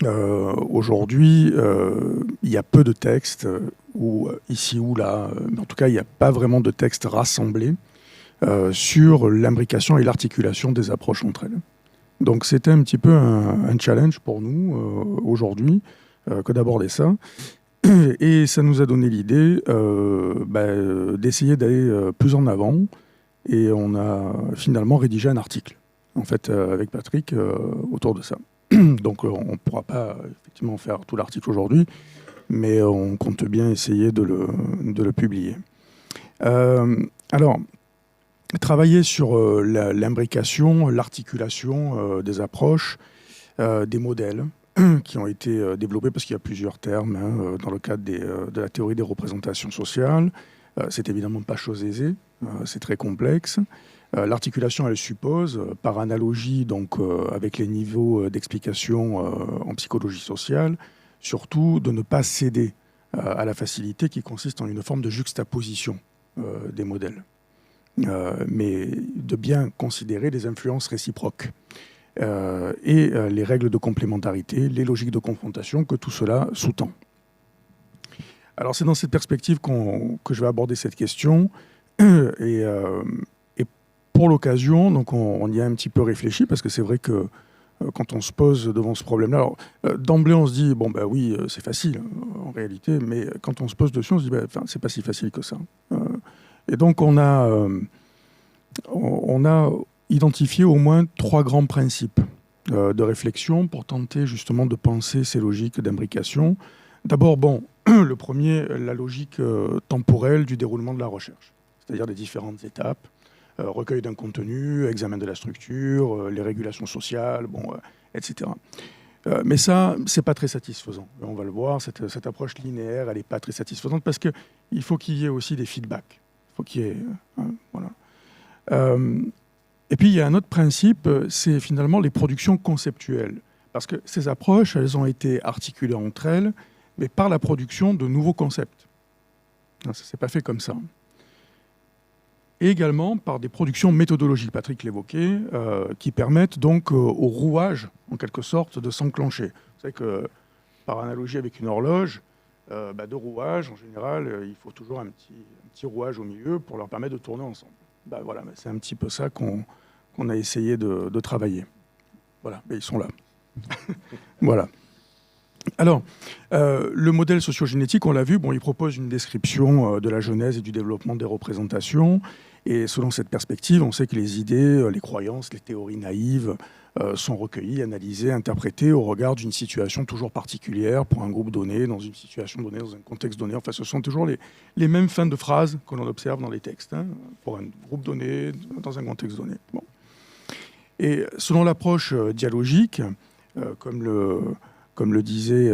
aujourd'hui, il y a peu de textes, ou ici ou là, mais en tout cas, il n'y a pas vraiment de textes rassemblés sur l'imbrication et l'articulation des approches entre elles. Donc c'était un petit peu un challenge pour nous aujourd'hui que d'aborder ça. Et ça nous a donné l'idée d'essayer d'aller plus en avant. Et on a finalement rédigé un article, en fait, avec Patrick, autour de ça. Donc on ne pourra pas effectivement faire tout l'article aujourd'hui, mais on compte bien essayer de le publier. Alors, travailler sur l'imbrication, l'articulation des approches, des modèles qui ont été développés, parce qu'il y a plusieurs termes dans le cadre de la théorie des représentations sociales. C'est évidemment pas chose aisée, c'est très complexe. L'articulation, elle suppose, par analogie donc, avec les niveaux d'explication en psychologie sociale, surtout de ne pas céder à la facilité qui consiste en une forme de juxtaposition des modèles, mais de bien considérer les influences réciproques et les règles de complémentarité, les logiques de confrontation que tout cela sous-tend. Alors c'est dans cette perspective que je vais aborder cette question et pour l'occasion, donc on y a un petit peu réfléchi parce que c'est vrai que quand on se pose devant ce problème-là, d'emblée on se dit oui c'est facile en réalité, mais quand on se pose dessus on se dit c'est pas si facile que ça. Et donc on a identifié au moins 3 grands principes de réflexion pour tenter justement de penser ces logiques d'imbrication. D'abord, le premier, la logique temporelle du déroulement de la recherche, c'est-à-dire des différentes étapes. Recueil d'un contenu, examen de la structure, les régulations sociales, etc. Mais ça, c'est pas très satisfaisant. On va le voir, cette approche linéaire, elle n'est pas très satisfaisante parce qu'il faut qu'il y ait aussi des feedbacks. Il faut qu'il y ait... voilà. Et puis, il y a un autre principe, c'est finalement les productions conceptuelles. Parce que ces approches, elles ont été articulées entre elles, mais par la production de nouveaux concepts. Ça ne s'est pas fait comme ça. Et également par des productions méthodologiques, Patrick l'évoquait, qui permettent donc au rouage, en quelque sorte, de s'enclencher. Vous savez que, par analogie avec une horloge, de rouage, en général, il faut toujours un petit rouage au milieu pour leur permettre de tourner ensemble. Voilà, c'est un petit peu ça qu'on a essayé de travailler. Voilà, mais ils sont là. Voilà. Alors, le modèle sociogénétique, on l'a vu, il propose une description de la genèse et du développement des représentations. Et selon cette perspective, on sait que les idées, les croyances, les théories naïves sont recueillies, analysées, interprétées au regard d'une situation toujours particulière pour un groupe donné, dans une situation donnée, dans un contexte donné. Enfin, ce sont toujours les mêmes fins de phrases que l'on observe dans les textes, hein, pour un groupe donné, dans un contexte donné. Bon. Et selon l'approche dialogique, comme le disait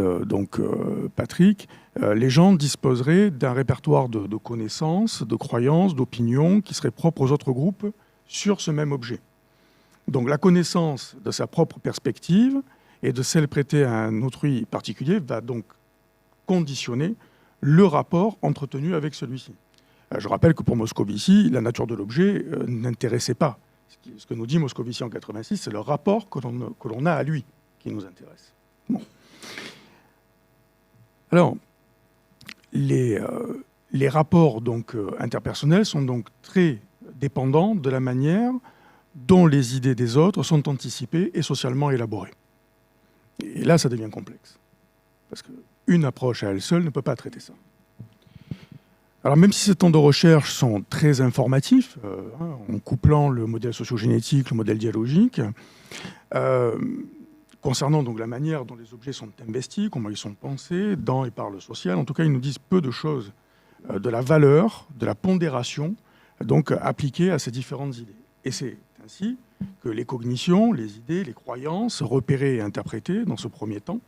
Patrick, les gens disposeraient d'un répertoire de connaissances, de croyances, d'opinions qui seraient propres aux autres groupes sur ce même objet. Donc la connaissance de sa propre perspective et de celle prêtée à un autrui particulier va donc conditionner le rapport entretenu avec celui-ci. Je rappelle que pour Moscovici, la nature de l'objet n'intéressait pas. Ce que nous dit Moscovici en 86, c'est le rapport que l'on a à lui qui nous intéresse. Bon. Alors, les rapports interpersonnels sont donc très dépendants de la manière dont les idées des autres sont anticipées et socialement élaborées. Et là, ça devient complexe. Parce qu'une approche à elle seule ne peut pas traiter ça. Alors même si ces temps de recherche sont très informatifs, en couplant le modèle sociogénétique, le modèle dialogique, concernant donc la manière dont les objets sont investis, comment ils sont pensés dans et par le social, en tout cas, ils nous disent peu de choses de la valeur, de la pondération, donc appliquée à ces différentes idées. Et c'est ainsi que les cognitions, les idées, les croyances, repérées et interprétées dans ce premier temps,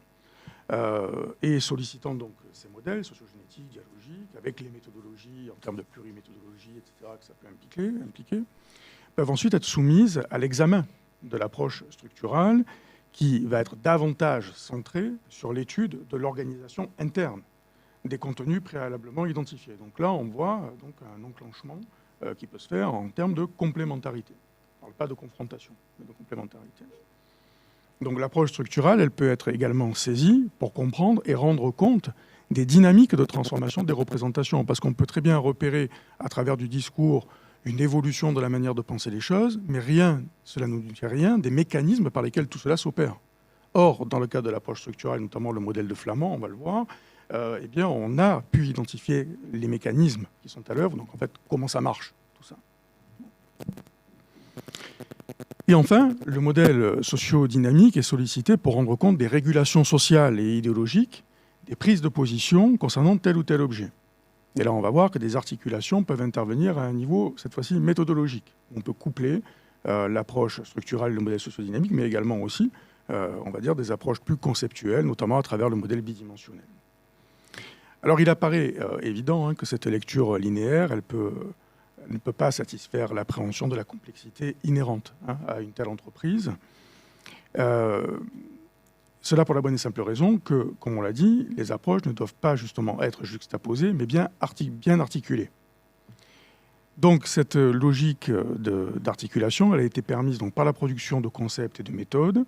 et sollicitant donc ces modèles sociogénétiques, dialogiques, avec les méthodologies en termes de pluriméthodologie, etc., que ça peut impliquer, peuvent ensuite être soumises à l'examen de l'approche structurale qui va être davantage centrée sur l'étude de l'organisation interne des contenus préalablement identifiés. Donc là, on voit donc un enclenchement qui peut se faire en termes de complémentarité. On ne parle pas de confrontation, mais de complémentarité. Donc l'approche structurale, elle peut être également saisie pour comprendre et rendre compte des dynamiques de transformation des représentations, parce qu'on peut très bien repérer à travers du discours une évolution de la manière de penser les choses, mais cela ne nous dit rien des mécanismes par lesquels tout cela s'opère. Or, dans le cas de l'approche structurale, notamment le modèle de Flamand, on va le voir, eh bien, on a pu identifier les mécanismes qui sont à l'œuvre, donc en fait, comment ça marche, tout ça. Et enfin, le modèle socio-dynamique est sollicité pour rendre compte des régulations sociales et idéologiques, des prises de position concernant tel ou tel objet. Et là, on va voir que des articulations peuvent intervenir à un niveau, cette fois-ci, méthodologique. On peut coupler l'approche structurelle, le modèle socio-dynamique, mais également aussi, on va dire, des approches plus conceptuelles, notamment à travers le modèle bidimensionnel. Alors, il apparaît évident que cette lecture linéaire, elle ne peut pas satisfaire l'appréhension de la complexité inhérente à une telle entreprise. Cela pour la bonne et simple raison que, comme on l'a dit, les approches ne doivent pas justement être juxtaposées, mais bien articulées. Donc cette logique d'articulation, elle a été permise donc, par la production de concepts et de méthodes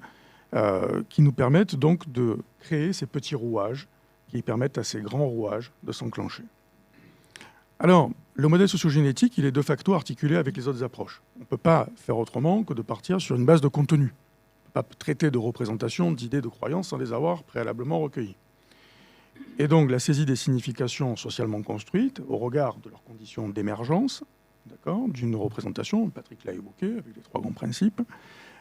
qui nous permettent donc de créer ces petits rouages qui permettent à ces grands rouages de s'enclencher. Alors, le modèle sociogénétique, il est de facto articulé avec les autres approches. On ne peut pas faire autrement que de partir sur une base de contenu. On ne peut pas traiter de représentation, d'idées, de croyances sans les avoir préalablement recueillies. Et donc, la saisie des significations socialement construites au regard de leurs conditions d'émergence, d'une représentation, Patrick l'a évoqué avec les 3 grands principes,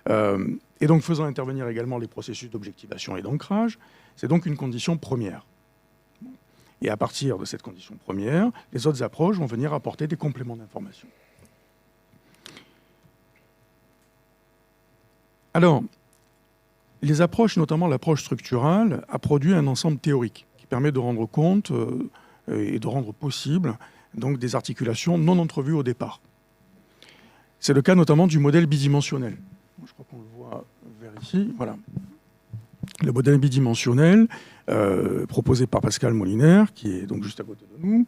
et donc faisant intervenir également les processus d'objectivation et d'ancrage, c'est donc une condition première. Et à partir de cette condition première, les autres approches vont venir apporter des compléments d'information. Alors, les approches, notamment l'approche structurale, a produit un ensemble théorique qui permet de rendre compte et de rendre possible donc, des articulations non entrevues au départ. C'est le cas notamment du modèle bidimensionnel. Je crois qu'on le voit vers ici. Voilà. Le modèle bidimensionnel proposé par Pascal Moliner, qui est donc juste à côté de nous,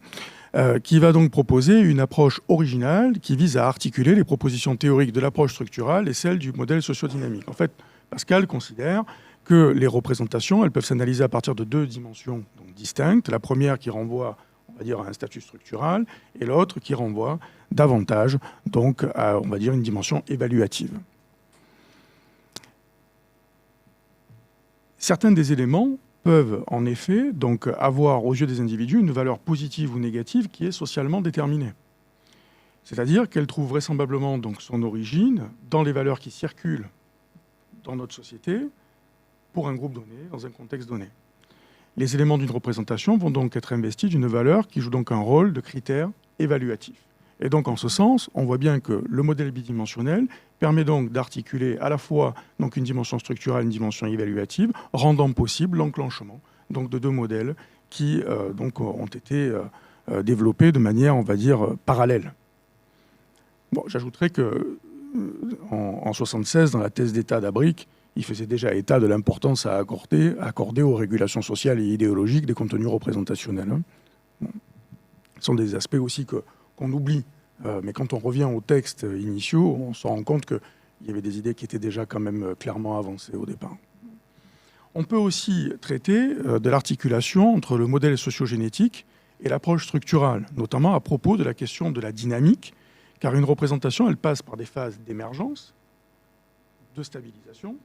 qui va donc proposer une approche originale qui vise à articuler les propositions théoriques de l'approche structurale et celles du modèle sociodynamique. En fait, Pascal considère que les représentations, elles peuvent s'analyser à partir de 2 dimensions donc, distinctes. La première qui renvoie, on va dire, à un statut structural, et l'autre qui renvoie davantage donc, à, on va dire, une dimension évaluative. Certains des éléments peuvent en effet donc avoir aux yeux des individus une valeur positive ou négative qui est socialement déterminée. C'est-à-dire qu'elle trouve vraisemblablement donc son origine dans les valeurs qui circulent dans notre société pour un groupe donné, dans un contexte donné. Les éléments d'une représentation vont donc être investis d'une valeur qui joue donc un rôle de critère évaluatif. Et donc en ce sens, on voit bien que le modèle bidimensionnel permet donc d'articuler à la fois donc une dimension structurelle et une dimension évaluative, rendant possible l'enclenchement donc de deux modèles qui donc ont été développés de manière, on va dire, parallèle. Bon, j'ajouterais que en 1976, dans la thèse d'État d'Abric, il faisait déjà état de l'importance à accorder aux régulations sociales et idéologiques des contenus représentationnels. Bon. Ce sont des aspects aussi qu'on oublie. Mais quand on revient aux textes initiaux, on se rend compte qu'il y avait des idées qui étaient déjà quand même clairement avancées au départ. On peut aussi traiter de l'articulation entre le modèle sociogénétique et l'approche structurale, notamment à propos de la question de la dynamique, car une représentation, elle passe par des phases d'émergence, de stabilisation,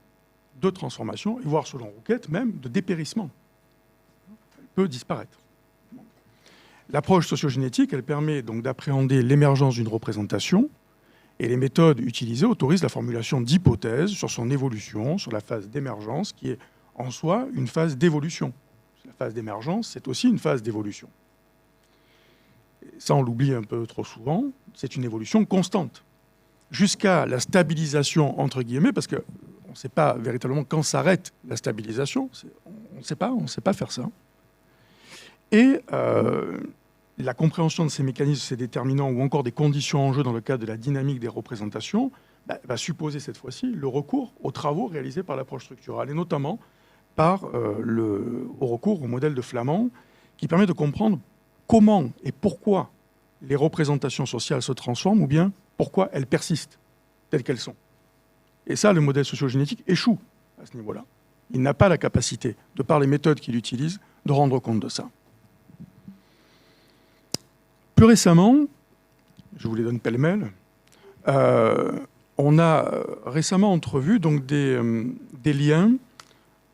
de transformation, et voire selon Rouquette même, de dépérissement. Elle peut disparaître. L'approche sociogénétique, elle permet donc d'appréhender l'émergence d'une représentation, et les méthodes utilisées autorisent la formulation d'hypothèses sur son évolution, sur la phase d'émergence, qui est en soi une phase d'évolution. La phase d'émergence, c'est aussi une phase d'évolution. Ça, on l'oublie un peu trop souvent, c'est une évolution constante, jusqu'à la stabilisation, entre guillemets, parce qu'on ne sait pas véritablement quand s'arrête la stabilisation, on ne sait pas faire ça. Et la compréhension de ces mécanismes, ces déterminants ou encore des conditions en jeu dans le cadre de la dynamique des représentations va supposer cette fois-ci le recours aux travaux réalisés par l'approche structurale, et notamment au recours au modèle de Flamand, qui permet de comprendre comment et pourquoi les représentations sociales se transforment ou bien pourquoi elles persistent telles qu'elles sont. Et ça, le modèle sociogénétique échoue à ce niveau-là. Il n'a pas la capacité, de par les méthodes qu'il utilise, de rendre compte de ça. Plus récemment, je vous les donne pêle-mêle, on a récemment entrevu donc des liens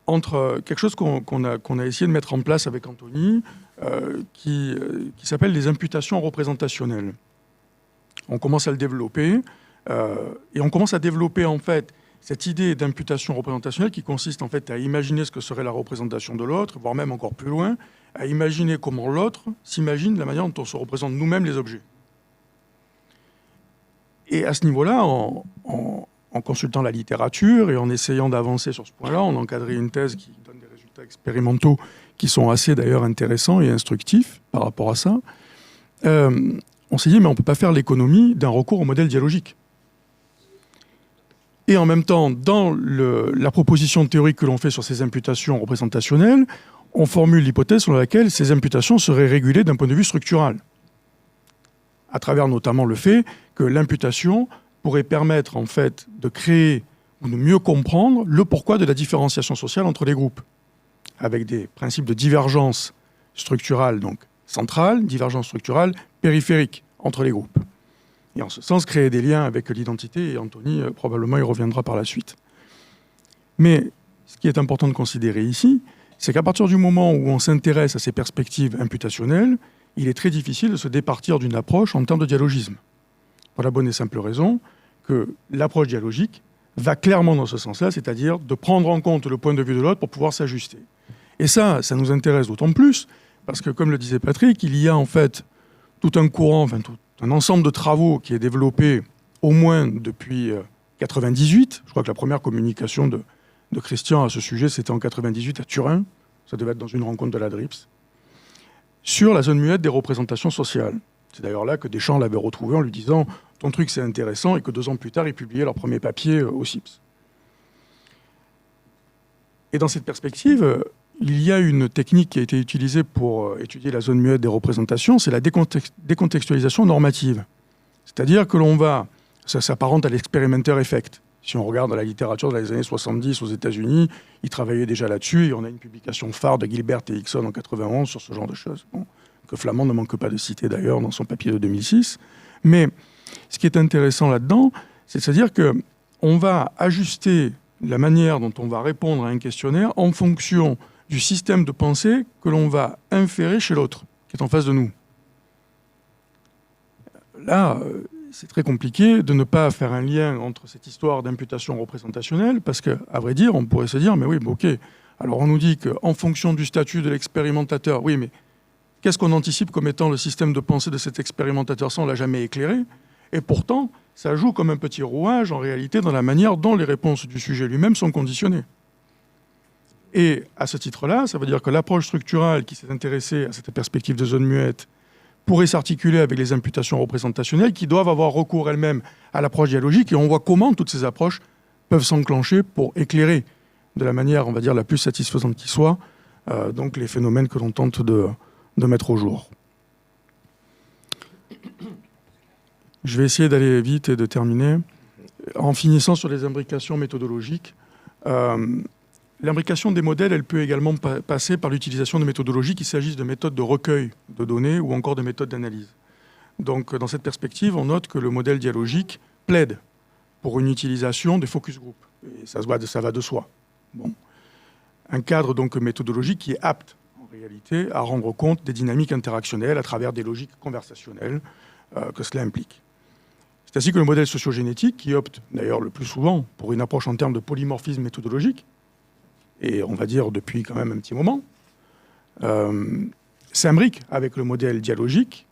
entre quelque chose qu'on a essayé de mettre en place avec Anthony, qui s'appelle les imputations représentationnelles. On commence à le développer, et on commence à développer en fait cette idée d'imputation représentationnelle qui consiste en fait à imaginer ce que serait la représentation de l'autre, voire même encore plus loin, à imaginer comment l'autre s'imagine la manière dont on se représente nous-mêmes les objets. Et à ce niveau-là, en consultant la littérature et en essayant d'avancer sur ce point-là, on a encadré une thèse qui donne des résultats expérimentaux qui sont assez d'ailleurs intéressants et instructifs par rapport à ça. On s'est dit, mais on ne peut pas faire l'économie d'un recours au modèle dialogique. Et en même temps, dans la proposition théorique que l'on fait sur ces imputations représentationnelles, on formule l'hypothèse selon laquelle ces imputations seraient régulées d'un point de vue structural, à travers notamment le fait que l'imputation pourrait permettre en fait de créer ou de mieux comprendre le pourquoi de la différenciation sociale entre les groupes, avec des principes de divergence structurale donc centrale, divergence structurale périphérique entre les groupes. Et en ce sens, créer des liens avec l'identité, et Anthony probablement y reviendra par la suite. Mais ce qui est important de considérer ici, c'est qu'à partir du moment où on s'intéresse à ces perspectives imputationnelles, il est très difficile de se départir d'une approche en termes de dialogisme. Pour la bonne et simple raison que l'approche dialogique va clairement dans ce sens-là, c'est-à-dire de prendre en compte le point de vue de l'autre pour pouvoir s'ajuster. Et ça nous intéresse d'autant plus, parce que comme le disait Patrick, il y a en fait tout un courant, enfin tout un ensemble de travaux qui est développé au moins depuis 1998. Je crois que la première communication de Christian à ce sujet, c'était en 1998 à Turin. Ça devait être dans une rencontre de la DRIPS. Sur la zone muette des représentations sociales. C'est d'ailleurs là que Deschamps l'avait retrouvé en lui disant « ton truc c'est intéressant » et que 2 ans plus tard, ils publiaient leur premier papier au CIPS. Et dans cette perspective, il y a une technique qui a été utilisée pour étudier la zone muette des représentations, c'est la décontextualisation normative. C'est-à-dire que ça s'apparente à l'experimenter effect. Si on regarde la littérature dans les années 70 aux États-Unis, ils travaillaient déjà là-dessus, et on a une publication phare de Gilbert et Hickson en 91 sur ce genre de choses, que Flamand ne manque pas de citer d'ailleurs dans son papier de 2006. Mais ce qui est intéressant là-dedans, c'est de se dire qu'on va ajuster la manière dont on va répondre à un questionnaire en fonction du système de pensée que l'on va inférer chez l'autre, qui est en face de nous. Là, c'est très compliqué de ne pas faire un lien entre cette histoire d'imputation représentationnelle, parce qu'à vrai dire, on pourrait se dire, mais oui, ok, alors on nous dit qu'en fonction du statut de l'expérimentateur, oui, mais qu'est-ce qu'on anticipe comme étant le système de pensée de cet expérimentateur? Ça, on ne l'a jamais éclairé. Et pourtant, ça joue comme un petit rouage, en réalité, dans la manière dont les réponses du sujet lui-même sont conditionnées. Et à ce titre-là, ça veut dire que l'approche structurale qui s'est intéressée à cette perspective de zone muette pourrait s'articuler avec les imputations représentationnelles qui doivent avoir recours elles-mêmes à l'approche dialogique. Et on voit comment toutes ces approches peuvent s'enclencher pour éclairer de la manière, on va dire, la plus satisfaisante qui soit, donc les phénomènes que l'on tente de mettre au jour. Je vais essayer d'aller vite et de terminer. En finissant sur les imbrications méthodologiques, l'imbrication des modèles, elle peut également passer par l'utilisation de méthodologies, qu'il s'agisse de méthodes de recueil de données ou encore de méthodes d'analyse. Donc, dans cette perspective, on note que le modèle dialogique plaide pour une utilisation des focus group. Et ça va de soi. Bon. Un cadre donc méthodologique qui est apte, en réalité, à rendre compte des dynamiques interactionnelles à travers des logiques conversationnelles que cela implique. C'est ainsi que le modèle sociogénétique, qui opte d'ailleurs le plus souvent pour une approche en termes de polymorphisme méthodologique, et on va dire depuis quand même un petit moment, s'imbrique avec le modèle dialogique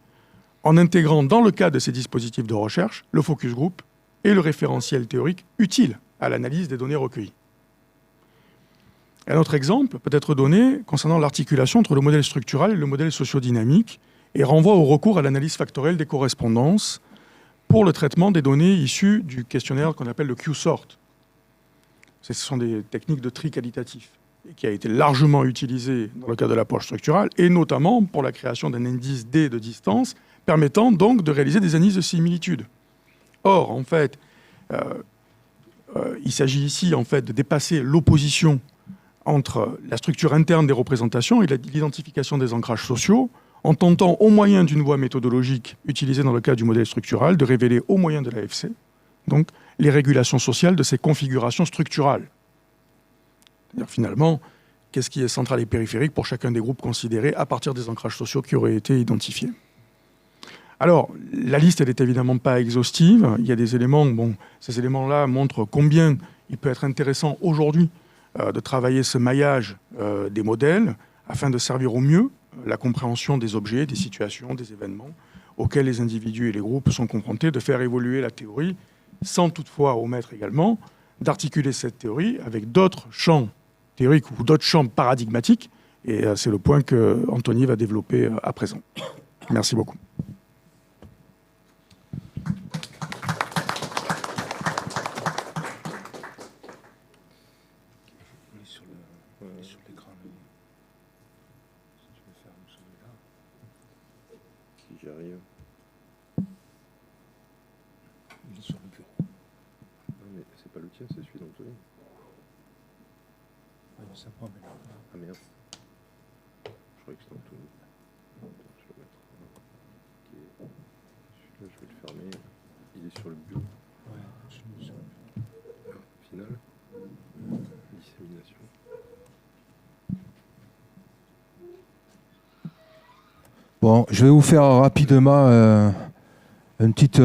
en intégrant dans le cadre de ces dispositifs de recherche le focus group et le référentiel théorique utile à l'analyse des données recueillies. Un autre exemple peut être donné concernant l'articulation entre le modèle structural et le modèle sociodynamique et renvoie au recours à l'analyse factorielle des correspondances pour le traitement des données issues du questionnaire qu'on appelle le Q-sort. Ce sont des techniques de tri qualitatif et qui a été largement utilisé dans le cadre de l'approche structurale et notamment pour la création d'un indice D de distance permettant donc de réaliser des analyses de similitude. Or, en fait, il s'agit ici en fait de dépasser l'opposition entre la structure interne des représentations et l'identification des ancrages sociaux en tentant, au moyen d'une voie méthodologique utilisée dans le cadre du modèle structural, de révéler au moyen de l'AFC, donc, les régulations sociales de ces configurations structurales. C'est-à-dire, finalement, qu'est-ce qui est central et périphérique pour chacun des groupes considérés à partir des ancrages sociaux qui auraient été identifiés. Alors, la liste, elle n'est évidemment pas exhaustive. Il y a des éléments, ces éléments-là montrent combien il peut être intéressant aujourd'hui de travailler ce maillage des modèles afin de servir au mieux la compréhension des objets, des situations, des événements auxquels les individus et les groupes sont confrontés, de faire évoluer la théorie, sans toutefois omettre également d'articuler cette théorie avec d'autres champs théoriques ou d'autres champs paradigmatiques. Et c'est le point que Anthony va développer à présent. Merci beaucoup. J'y arrive. Il est sur le bureau. Non, mais c'est pas le tien, c'est celui d'Anthony. Ah non, c'est à moi, mais là. Ah merde. Je croyais que c'était Anthony. Attends, je vais le mettre. Ok. Celui-là, je vais le fermer. Il est sur le bureau. Ouais, je suis sur le bureau. Final. Dissémination. Bon, je vais vous faire rapidement un petit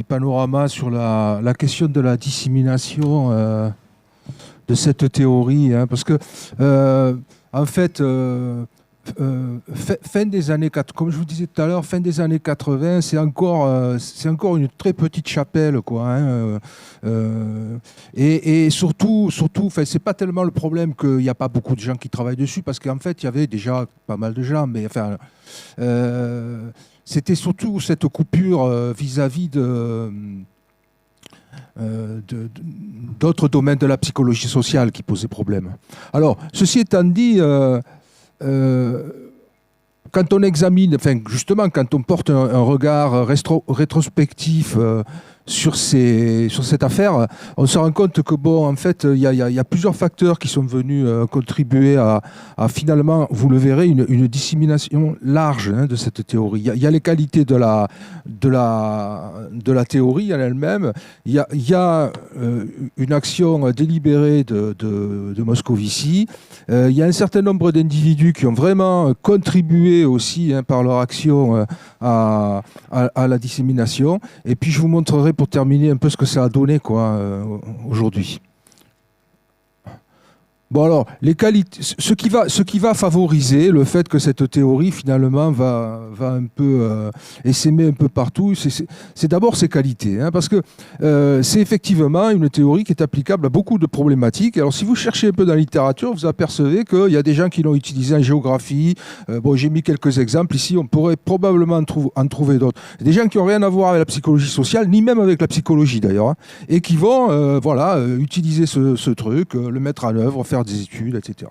panorama sur la question de la dissémination de cette théorie, hein, parce que en fait, fin des années 80, comme je vous disais tout à l'heure, fin des années 80, c'est encore une très petite chapelle, quoi. Hein, et surtout, c'est pas tellement le problème qu'il n'y a pas beaucoup de gens qui travaillent dessus, parce qu'en fait, il y avait déjà pas mal de gens, mais enfin, c'était surtout cette coupure vis-à-vis d'autres domaines de la psychologie sociale qui posaient problème. Alors, ceci étant dit, quand on examine, enfin justement, quand on porte un regard rétrospectif sur cette affaire, on se rend compte que, bon, en fait, il y a plusieurs facteurs qui sont venus contribuer à finalement, vous le verrez, une dissémination large de cette théorie. Il y a les qualités de la théorie en elle-même, il y a une action délibérée de Moscovici, il y a un certain nombre d'individus qui ont vraiment contribué aussi par leur action à la dissémination. Et puis je vous montrerai pour terminer un peu ce que ça a donné aujourd'hui. Bon alors, les qualités, ce qui va favoriser le fait que cette théorie finalement va un peu essaimer un peu partout, c'est d'abord ses qualités, parce que c'est effectivement une théorie qui est applicable à beaucoup de problématiques. Alors si vous cherchez un peu dans la littérature, vous apercevez qu'il y a des gens qui l'ont utilisé en géographie. Bon, j'ai mis quelques exemples ici, on pourrait probablement en trouver d'autres. Des gens qui n'ont rien à voir avec la psychologie sociale, ni même avec la psychologie d'ailleurs, et qui vont utiliser ce truc, le mettre en œuvre, faire des études, etc.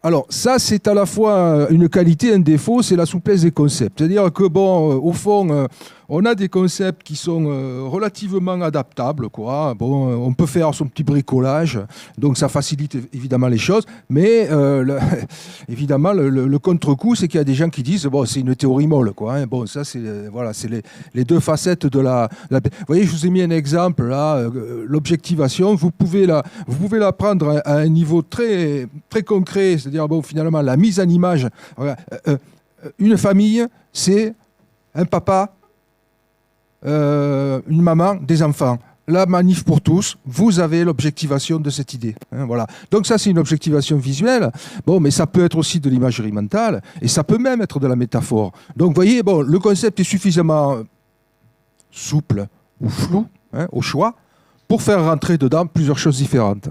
Alors, ça, c'est à la fois une qualité et un défaut, c'est la souplesse des concepts. C'est-à-dire que, bon, au fond, on a des concepts qui sont relativement adaptables, quoi. Bon, on peut faire son petit bricolage, donc ça facilite évidemment les choses, mais évidemment, le contre-coup, c'est qu'il y a des gens qui disent, bon, c'est une théorie molle, quoi. Bon, ça, c'est les deux facettes de la... Vous voyez, je vous ai mis un exemple, là, l'objectivation, vous pouvez la prendre à un niveau très, très concret, c'est-à-dire, bon, finalement, la mise en image. Une famille, c'est un papa, une maman, des enfants. La manif pour tous, vous avez l'objectivation de cette idée. Voilà. Donc ça, c'est une objectivation visuelle. Bon, mais ça peut être aussi de l'imagerie mentale et ça peut même être de la métaphore. Donc, vous voyez, bon, le concept est suffisamment souple ou flou au choix pour faire rentrer dedans plusieurs choses différentes.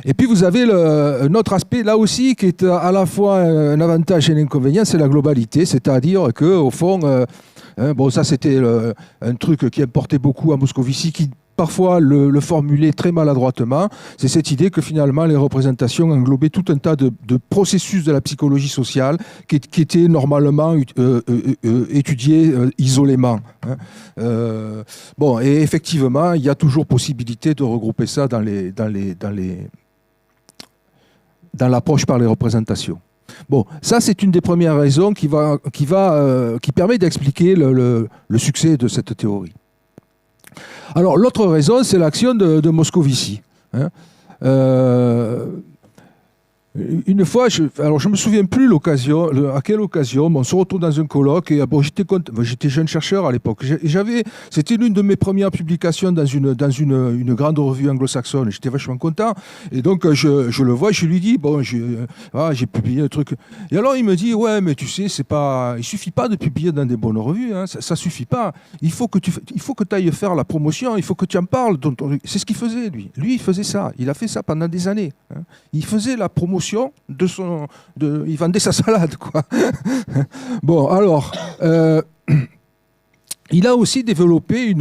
Et puis vous avez un autre aspect là aussi qui est à la fois un avantage et un inconvénient, c'est la globalité, c'est-à-dire qu'au fond, bon, ça c'était un truc qui importait beaucoup à Moscovici, qui parfois le formulait très maladroitement, c'est cette idée que finalement les représentations englobaient tout un tas de processus de la psychologie sociale qui étaient normalement étudiés isolément. Bon, et effectivement, il y a toujours possibilité de regrouper ça dans l'approche par les représentations. Bon, ça c'est une des premières raisons qui permet d'expliquer le succès de cette théorie. Alors l'autre raison, c'est l'action de Moscovici. Une fois, je me souviens plus à quelle occasion, on se retrouve dans un colloque et bon, j'étais jeune chercheur à l'époque. C'était l'une de mes premières publications dans une grande revue anglo-saxonne. J'étais vachement content et donc je le vois, je lui dis bon, j'ai publié un truc. Et alors il me dit ouais, mais tu sais, il suffit pas de publier dans des bonnes revues, ça suffit pas. Il faut que tu ailles faire la promotion, il faut que tu en parles. C'est ce qu'il faisait lui. Lui, il faisait ça. Il a fait ça pendant des années. Il faisait la promotion il vendait sa salade, quoi. Bon, alors, il a aussi développé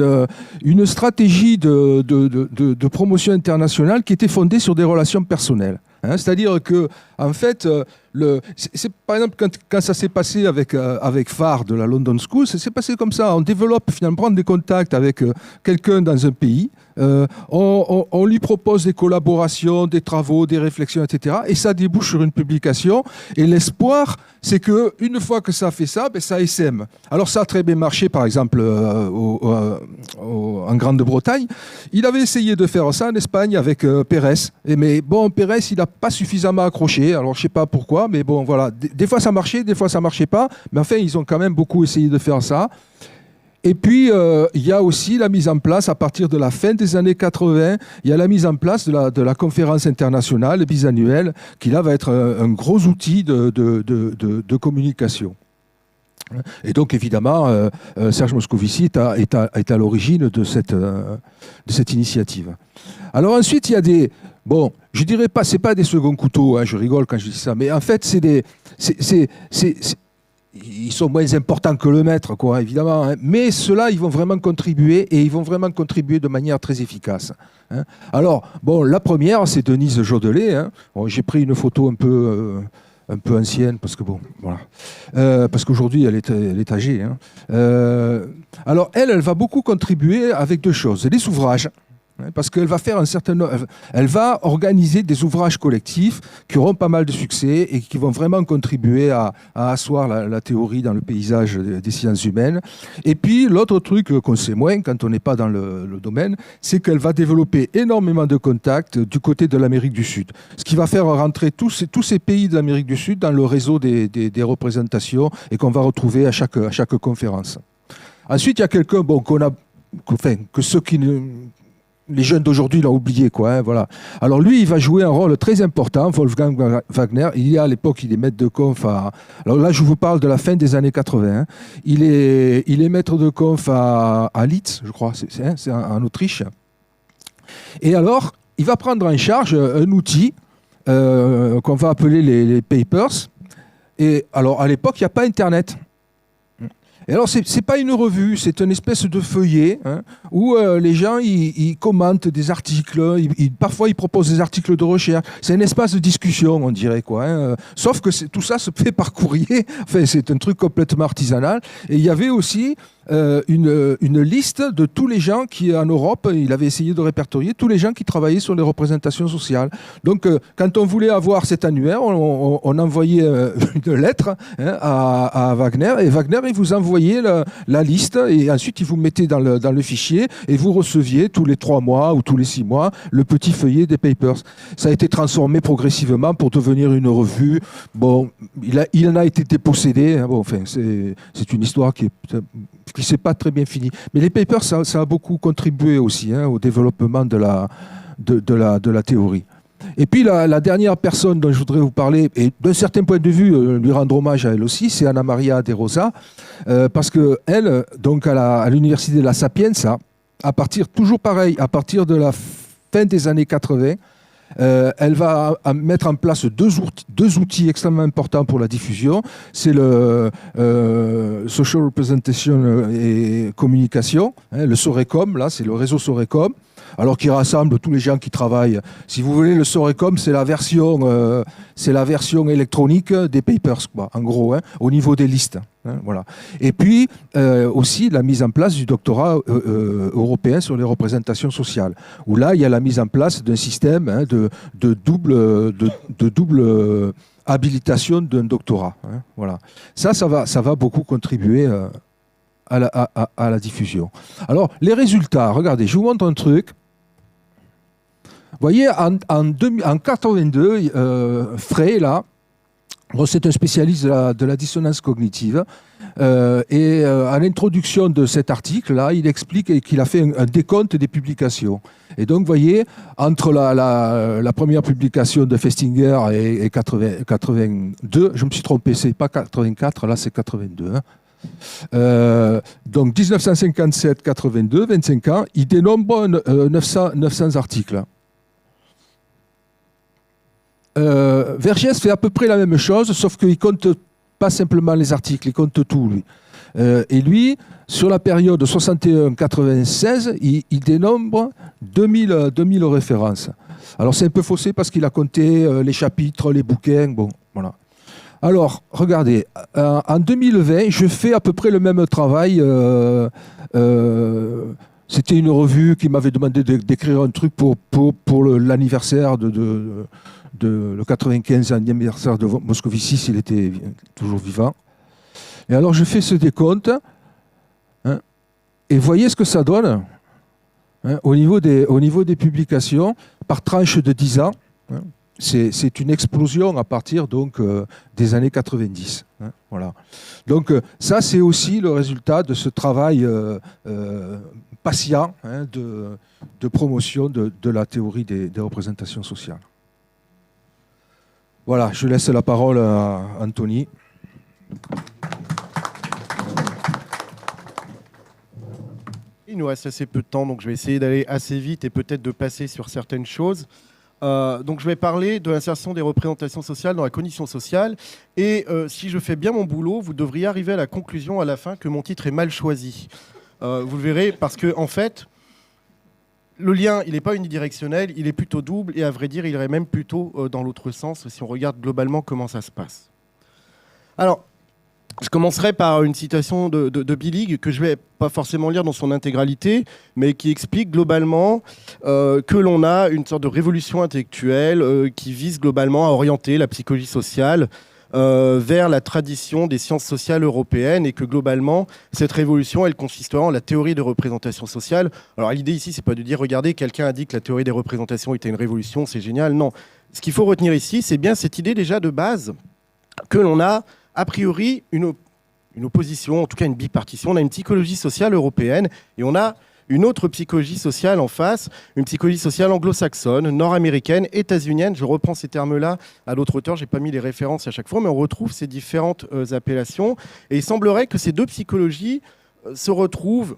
une stratégie de promotion internationale qui était fondée sur des relations personnelles. C'est-à-dire que, en fait, c'est par exemple quand ça s'est passé avec Farr de la London School, ça s'est passé comme ça. On développe finalement, prendre des contacts avec quelqu'un dans un pays. On lui propose des collaborations, des travaux, des réflexions, etc. Et ça débouche sur une publication. Et l'espoir, c'est qu'une fois que ça a fait ça, ça essaime. Alors ça a très bien marché, par exemple, en Grande-Bretagne. Il avait essayé de faire ça en Espagne avec Pérez. Mais bon, Pérez, il n'a pas suffisamment accroché. Alors je ne sais pas pourquoi, mais bon, voilà. Des fois ça marchait, des fois ça ne marchait pas. Mais enfin, ils ont quand même beaucoup essayé de faire ça. Et puis, il y a aussi la mise en place, à partir de la fin des années 80, il y a la mise en place de la conférence internationale bisannuelle, qui là va être un gros outil de communication. Et donc, évidemment, Serge Moscovici est à l'origine de cette initiative. Alors ensuite, il y a des... Bon, je dirais pas, c'est pas des seconds couteaux, je rigole quand je dis ça, mais en fait, ils sont moins importants que le maître, quoi, évidemment. Mais ceux-là, ils vont vraiment contribuer, et ils vont vraiment contribuer de manière très efficace. Alors, bon, la première, c'est Denise Jodelet. Bon, j'ai pris une photo un peu un peu ancienne, parce que bon, voilà. Parce qu'aujourd'hui, elle est âgée. Hein. Alors, elle va beaucoup contribuer avec deux choses. Les ouvrages. Parce qu'elle va faire elle va organiser des ouvrages collectifs qui auront pas mal de succès et qui vont vraiment contribuer à asseoir la théorie dans le paysage des sciences humaines. Et puis l'autre truc qu'on sait moins quand on n'est pas dans le domaine, c'est qu'elle va développer énormément de contacts du côté de l'Amérique du Sud. Ce qui va faire rentrer tous ces pays de l'Amérique du Sud dans le réseau des représentations et qu'on va retrouver à chaque conférence. Ensuite, il y a quelqu'un que ceux qui les jeunes d'aujourd'hui l'ont oublié, quoi. Hein, voilà. Alors lui, il va jouer un rôle très important, Wolfgang Wagner. À l'époque, il est maître de conf à... Alors là, je vous parle de la fin des années 80. Hein. Il est maître de conf à Linz, je crois, c'est en Autriche. Et alors, il va prendre en charge un outil qu'on va appeler les papers. Et alors, à l'époque, il n'y a pas Internet. Et alors, ce n'est pas une revue, c'est une espèce de feuillet hein, où les gens ils commentent des articles, parfois ils proposent des articles de recherche. C'est un espace de discussion, on dirait. Quoi, hein. Sauf que tout ça se fait par courrier. Enfin, c'est un truc complètement artisanal. Et il y avait aussi une liste de tous les gens qui, en Europe, il avait essayé de répertorier tous les gens qui travaillaient sur les représentations sociales. Donc, quand on voulait avoir cet annuaire, on envoyait une lettre hein, à Wagner, et Wagner, il vous envoyait la liste, et ensuite, il vous mettait dans le fichier, et vous receviez tous les 3 mois ou tous les 6 mois le petit feuillet des papers. Ça a été transformé progressivement pour devenir une revue. Bon, il en a été dépossédé. Hein, bon, enfin, c'est une histoire qui s'est pas très bien finie. Mais les papers, ça a beaucoup contribué aussi hein, au développement de la théorie. Et puis la dernière personne dont je voudrais vous parler, et d'un certain point de vue, lui rendre hommage à elle aussi, c'est Anna Maria De Rosa, parce qu'elle, donc à l'université de la Sapienza, toujours pareil, à partir de la fin des années 80, elle va mettre en place deux outils extrêmement importants pour la diffusion. C'est le Social Representation et Communication, hein, le SORECOM, là, c'est le réseau SORECOM, alors qui rassemble tous les gens qui travaillent. Si vous voulez, le SORECOM, c'est la version électronique des papers, quoi, en gros, hein, au niveau des listes. Hein, voilà. Et puis, aussi la mise en place du doctorat européen sur les représentations sociales, où là, il y a la mise en place d'un système hein, de double habilitation d'un doctorat. Hein, voilà. Ça va beaucoup contribuer à la diffusion. Alors, les résultats, regardez, je vous montre un truc. Vous voyez, en 82, Frey, là, c'est un spécialiste de la dissonance cognitive. Et à l'introduction de cet article-là, il explique qu'il a fait un décompte des publications. Et donc, vous voyez, entre la première publication de Festinger et 82, je me suis trompé, c'est pas 84, là c'est 82. Hein. Donc 1957-82, 25 ans, il dénombre 900 articles. Vergès fait à peu près la même chose, sauf qu'il compte pas simplement les articles, il compte tout, lui. Et lui, sur la période 61-96, il dénombre 2000 références. Alors c'est un peu faussé parce qu'il a compté les chapitres, les bouquins, bon, voilà. Alors, regardez, en 2020, je fais à peu près le même travail. C'était une revue qui m'avait demandé d'écrire un truc pour l'anniversaire le 95e anniversaire de Moscovici, s'il était toujours vivant. Et alors, je fais ce décompte, hein, et voyez ce que ça donne hein, au niveau des publications par tranche de 10 ans. Hein. C'est une explosion à partir donc, des années 90. Hein, voilà. Donc ça, c'est aussi le résultat de ce travail patient hein, de promotion de la théorie des représentations sociales. Voilà, je laisse la parole à Anthony. Il nous reste assez peu de temps, donc je vais essayer d'aller assez vite et peut-être de passer sur certaines choses. Donc je vais parler de l'insertion des représentations sociales dans la cognition sociale. Et si je fais bien mon boulot, vous devriez arriver à la conclusion à la fin que mon titre est mal choisi. Vous le verrez parce que en fait, le lien, il n'est pas unidirectionnel, il est plutôt double, et à vrai dire, il irait même plutôt dans l'autre sens, si on regarde globalement comment ça se passe. Alors, je commencerai par une citation de Billig, que je ne vais pas forcément lire dans son intégralité, mais qui explique globalement que l'on a une sorte de révolution intellectuelle qui vise globalement à orienter la psychologie sociale vers la tradition des sciences sociales européennes, et que globalement, cette révolution, elle consistera en la théorie de représentation sociale. Alors l'idée ici, c'est pas de dire, regardez, quelqu'un a dit que la théorie des représentations était une révolution, c'est génial. Non. Ce qu'il faut retenir ici, c'est bien cette idée déjà de base que l'on a, a priori, une opposition, en tout cas une bipartition. On a une psychologie sociale européenne et on a une autre psychologie sociale en face, une psychologie sociale anglo-saxonne, nord-américaine, états-unienne. Je reprends ces termes-là à d'autres auteurs, je n'ai pas mis les références à chaque fois, mais on retrouve ces différentes appellations. Et il semblerait que ces deux psychologies se retrouvent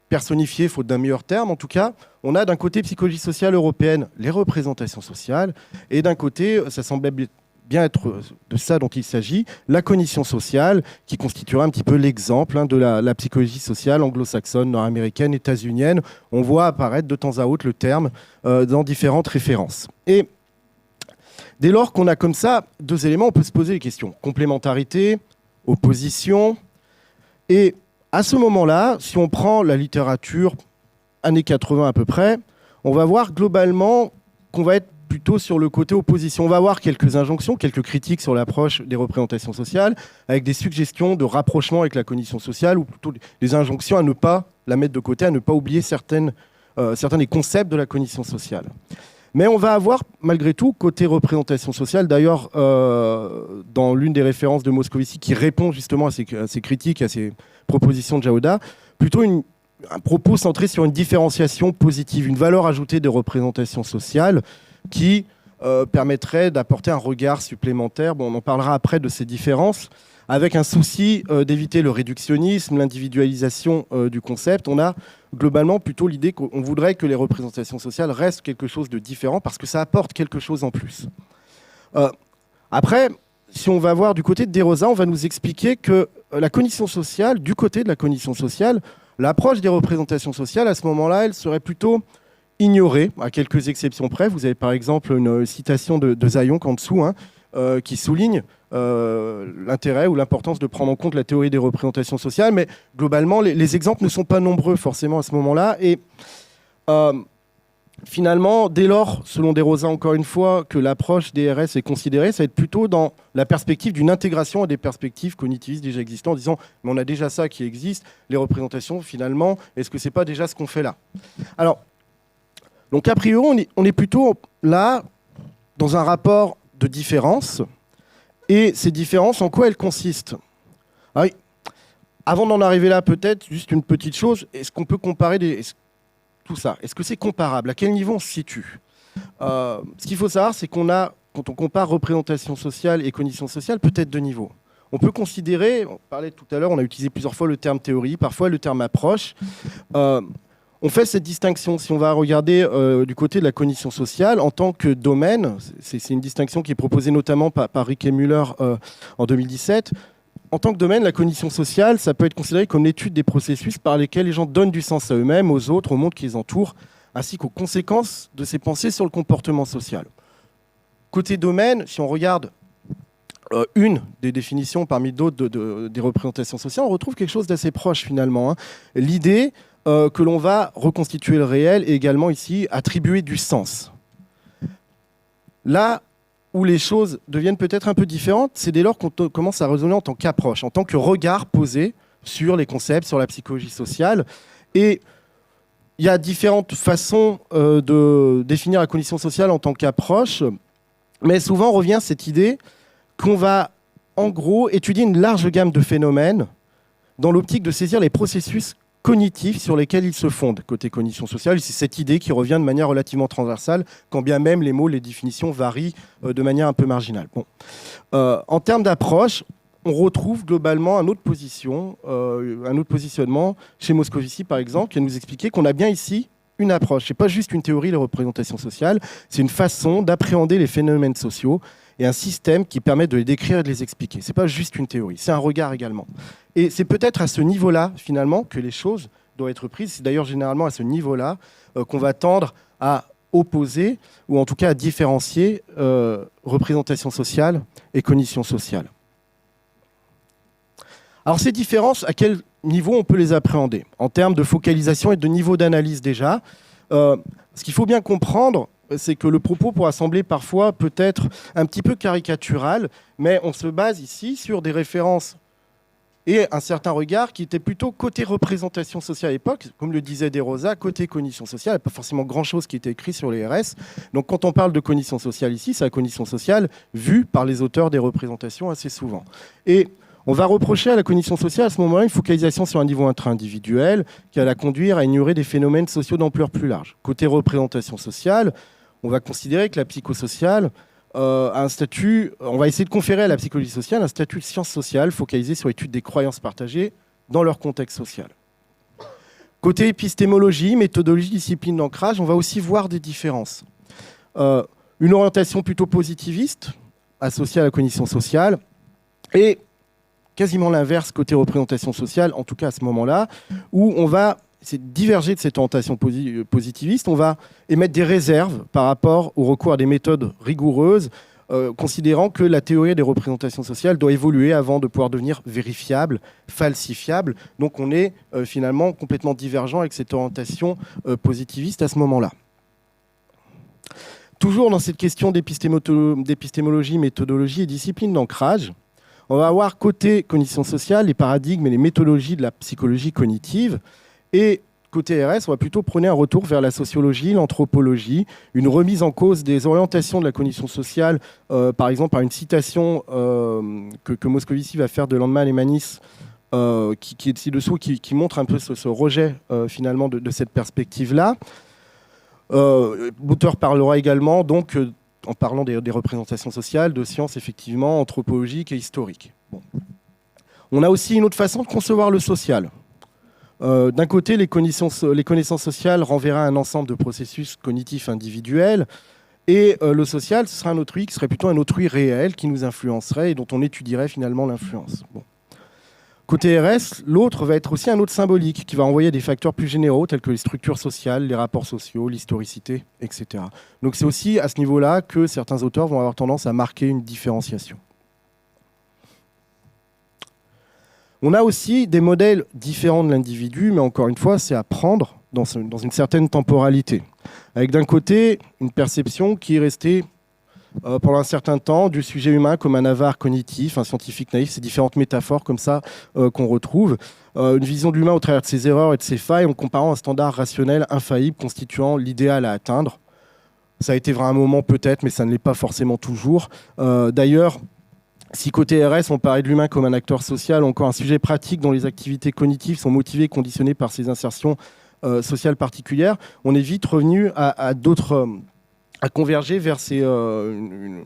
personnifiées, faute d'un meilleur terme. En tout cas, on a d'un côté psychologie sociale européenne, les représentations sociales, et d'un côté, ça semblait bien être de ça dont il s'agit, la cognition sociale, qui constituera un petit peu l'exemple de la psychologie sociale anglo-saxonne, nord-américaine, états-unienne. On voit apparaître de temps à autre le terme dans différentes références. Et dès lors qu'on a comme ça deux éléments, on peut se poser les questions. Complémentarité, opposition. Et à ce moment-là, si on prend la littérature années 80 à peu près, on va voir globalement qu'on va être plutôt sur le côté opposition. On va avoir quelques injonctions, quelques critiques sur l'approche des représentations sociales, avec des suggestions de rapprochement avec la cognition sociale, ou plutôt des injonctions à ne pas la mettre de côté, à ne pas oublier certains des concepts de la cognition sociale. Mais on va avoir, malgré tout, côté représentation sociale, d'ailleurs, dans l'une des références de Moscovici, qui répond justement à ces critiques, à ces propositions de Jaouda, plutôt un propos centré sur une différenciation positive, une valeur ajoutée des représentations sociales, qui permettrait d'apporter un regard supplémentaire. Bon, on en parlera après de ces différences, avec un souci d'éviter le réductionnisme, l'individualisation du concept. On a globalement plutôt l'idée qu'on voudrait que les représentations sociales restent quelque chose de différent, parce que ça apporte quelque chose en plus. Après, si on va voir du côté de Desrosa, on va nous expliquer que la cognition sociale, du côté de la cognition sociale, l'approche des représentations sociales, à ce moment-là, elle serait plutôt ignorée, à quelques exceptions près. Vous avez par exemple une citation de Zayonk en dessous, qui souligne l'intérêt ou l'importance de prendre en compte la théorie des représentations sociales, mais globalement, les exemples ne sont pas nombreux forcément à ce moment-là. Et finalement, dès lors, selon Desrosa encore une fois, que l'approche des RS est considérée, ça va être plutôt dans la perspective d'une intégration à des perspectives cognitivistes déjà existantes, en disant « mais on a déjà ça qui existe, les représentations finalement, est-ce que c'est pas déjà ce qu'on fait là ?» Alors, donc a priori, on est plutôt là dans un rapport de différence. Et ces différences, en quoi elles consistent ? Alors, avant d'en arriver là, peut-être, juste une petite chose. Est-ce qu'on peut comparer tout ça ? Est-ce que c'est comparable ? À quel niveau on se situe ? Ce qu'il faut savoir, c'est qu'on a, quand on compare représentation sociale et cognition sociale, peut-être deux niveaux. On peut considérer, on parlait tout à l'heure, on a utilisé plusieurs fois le terme théorie, parfois le terme approche. On fait cette distinction, si on va regarder du côté de la cognition sociale, en tant que domaine, c'est une distinction qui est proposée notamment par Rick et Müller en 2017. En tant que domaine, la cognition sociale, ça peut être considéré comme l'étude des processus par lesquels les gens donnent du sens à eux-mêmes, aux autres, au monde qui les entoure, ainsi qu'aux conséquences de ces pensées sur le comportement social. Côté domaine, si on regarde une des définitions parmi d'autres des représentations sociales, on retrouve quelque chose d'assez proche finalement. L'idée que l'on va reconstituer le réel et également ici attribuer du sens. Là où les choses deviennent peut-être un peu différentes, c'est dès lors qu'on commence à raisonner en tant qu'approche, en tant que regard posé sur les concepts, sur la psychologie sociale. Et il y a différentes façons de définir la cognition sociale en tant qu'approche, mais souvent revient cette idée qu'on va en gros étudier une large gamme de phénomènes dans l'optique de saisir les processus cognitifs sur lesquels ils se fondent. Côté cognition sociale, c'est cette idée qui revient de manière relativement transversale, quand bien même les mots, les définitions varient de manière un peu marginale. Bon. En termes d'approche, on retrouve globalement un autre positionnement chez Moscovici, par exemple, qui va nous expliquer qu'on a bien ici une approche. Ce n'est pas juste une théorie de représentation sociale, c'est une façon d'appréhender les phénomènes sociaux et un système qui permet de les décrire et de les expliquer. Ce n'est pas juste une théorie, c'est un regard également. Et c'est peut-être à ce niveau-là, finalement, que les choses doit être prise. C'est d'ailleurs généralement à ce niveau-là qu'on va tendre à opposer, ou en tout cas à différencier représentation sociale et cognition sociale. Alors ces différences, à quel niveau on peut les appréhender? En termes de focalisation et de niveau d'analyse déjà. Ce qu'il faut bien comprendre, c'est que le propos pourra sembler parfois peut-être un petit peu caricatural, mais on se base ici sur des références et un certain regard qui était plutôt côté représentation sociale à l'époque, comme le disait Desrosa, côté cognition sociale. Il n'y a pas forcément grand-chose qui était écrit sur les RS. Donc quand on parle de cognition sociale ici, c'est la cognition sociale vue par les auteurs des représentations assez souvent. Et on va reprocher à la cognition sociale à ce moment-là une focalisation sur un niveau intra-individuel qui va la conduire à ignorer des phénomènes sociaux d'ampleur plus large. Côté représentation sociale, on va considérer que la psychosociale a un statut, on va essayer de conférer à la psychologie sociale un statut de science sociale focalisé sur l'étude des croyances partagées dans leur contexte social. Côté épistémologie, méthodologie, discipline d'ancrage, on va aussi voir des différences. Une orientation plutôt positiviste, associée à la cognition sociale, et quasiment l'inverse côté représentation sociale, en tout cas à ce moment-là, où on va diverger de cette orientation positiviste, on va émettre des réserves par rapport au recours à des méthodes rigoureuses, considérant que la théorie des représentations sociales doit évoluer avant de pouvoir devenir vérifiable, falsifiable. Donc on est finalement complètement divergent avec cette orientation positiviste à ce moment-là. Toujours dans cette question d'épistémologie, méthodologie et discipline d'ancrage, on va avoir côté cognition sociale les paradigmes et les méthodologies de la psychologie cognitive, et côté RS, on va plutôt prôner un retour vers la sociologie, l'anthropologie, une remise en cause des orientations de la cognition sociale, par exemple par une citation que Moscovici va faire de Landman et Manis, qui est ci-dessous, qui montre un peu ce rejet finalement de cette perspective-là. L'auteur parlera également, donc, en parlant des représentations sociales, de sciences effectivement anthropologiques et historiques. Bon. On a aussi une autre façon de concevoir le social. D'un côté, les connaissances sociales renverraient un ensemble de processus cognitifs individuels, et le social, ce serait un autrui qui serait plutôt un autrui réel qui nous influencerait et dont on étudierait finalement l'influence. Bon. Côté RS, l'autre va être aussi un autre symbolique qui va envoyer des facteurs plus généraux tels que les structures sociales, les rapports sociaux, l'historicité, etc. Donc c'est aussi à ce niveau-là que certains auteurs vont avoir tendance à marquer une différenciation. On a aussi des modèles différents de l'individu, mais encore une fois, c'est à prendre dans une certaine temporalité. Avec d'un côté, une perception qui est restée pendant un certain temps du sujet humain comme un avare cognitif, un scientifique naïf, ces différentes métaphores comme ça qu'on retrouve. Une vision de l'humain au travers de ses erreurs et de ses failles en comparant un standard rationnel infaillible constituant l'idéal à atteindre. Ça a été vrai à un moment peut-être, mais ça ne l'est pas forcément toujours. D'ailleurs, si côté RS, on parlait de l'humain comme un acteur social, encore un sujet pratique dont les activités cognitives sont motivées et conditionnées par ces insertions sociales particulières, on est vite revenu à converger vers une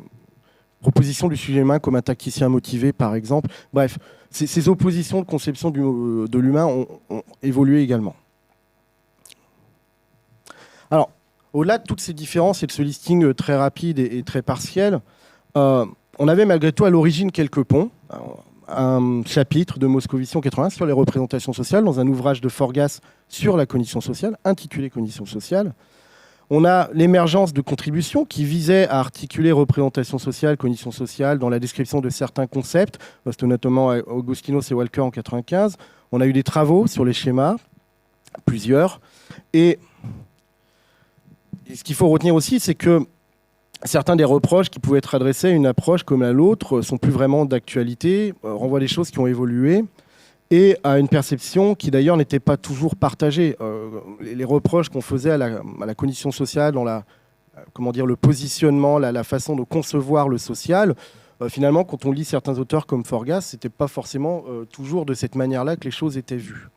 proposition du sujet humain comme un tacticien motivé, par exemple. Bref, ces oppositions de conception de l'humain ont évolué également. Alors, au-delà de toutes ces différences et de ce listing très rapide et très partiel, on avait malgré tout à l'origine quelques ponts. Un chapitre de Moscovici en 1981 sur les représentations sociales dans un ouvrage de Forgas sur la cognition sociale, intitulé Cognition sociale. On a l'émergence de contributions qui visaient à articuler représentation sociale, cognition sociale dans la description de certains concepts, c'était notamment Augustinos et Walker en 1995. On a eu des travaux sur les schémas, plusieurs. Et ce qu'il faut retenir aussi, c'est que certains des reproches qui pouvaient être adressés à une approche comme à l'autre sont plus vraiment d'actualité, renvoient des choses qui ont évolué et à une perception qui d'ailleurs n'était pas toujours partagée. Les reproches qu'on faisait à la cognition sociale dans le positionnement, la façon de concevoir le social, finalement quand on lit certains auteurs comme Forgas, c'était pas forcément toujours de cette manière-là que les choses étaient vues.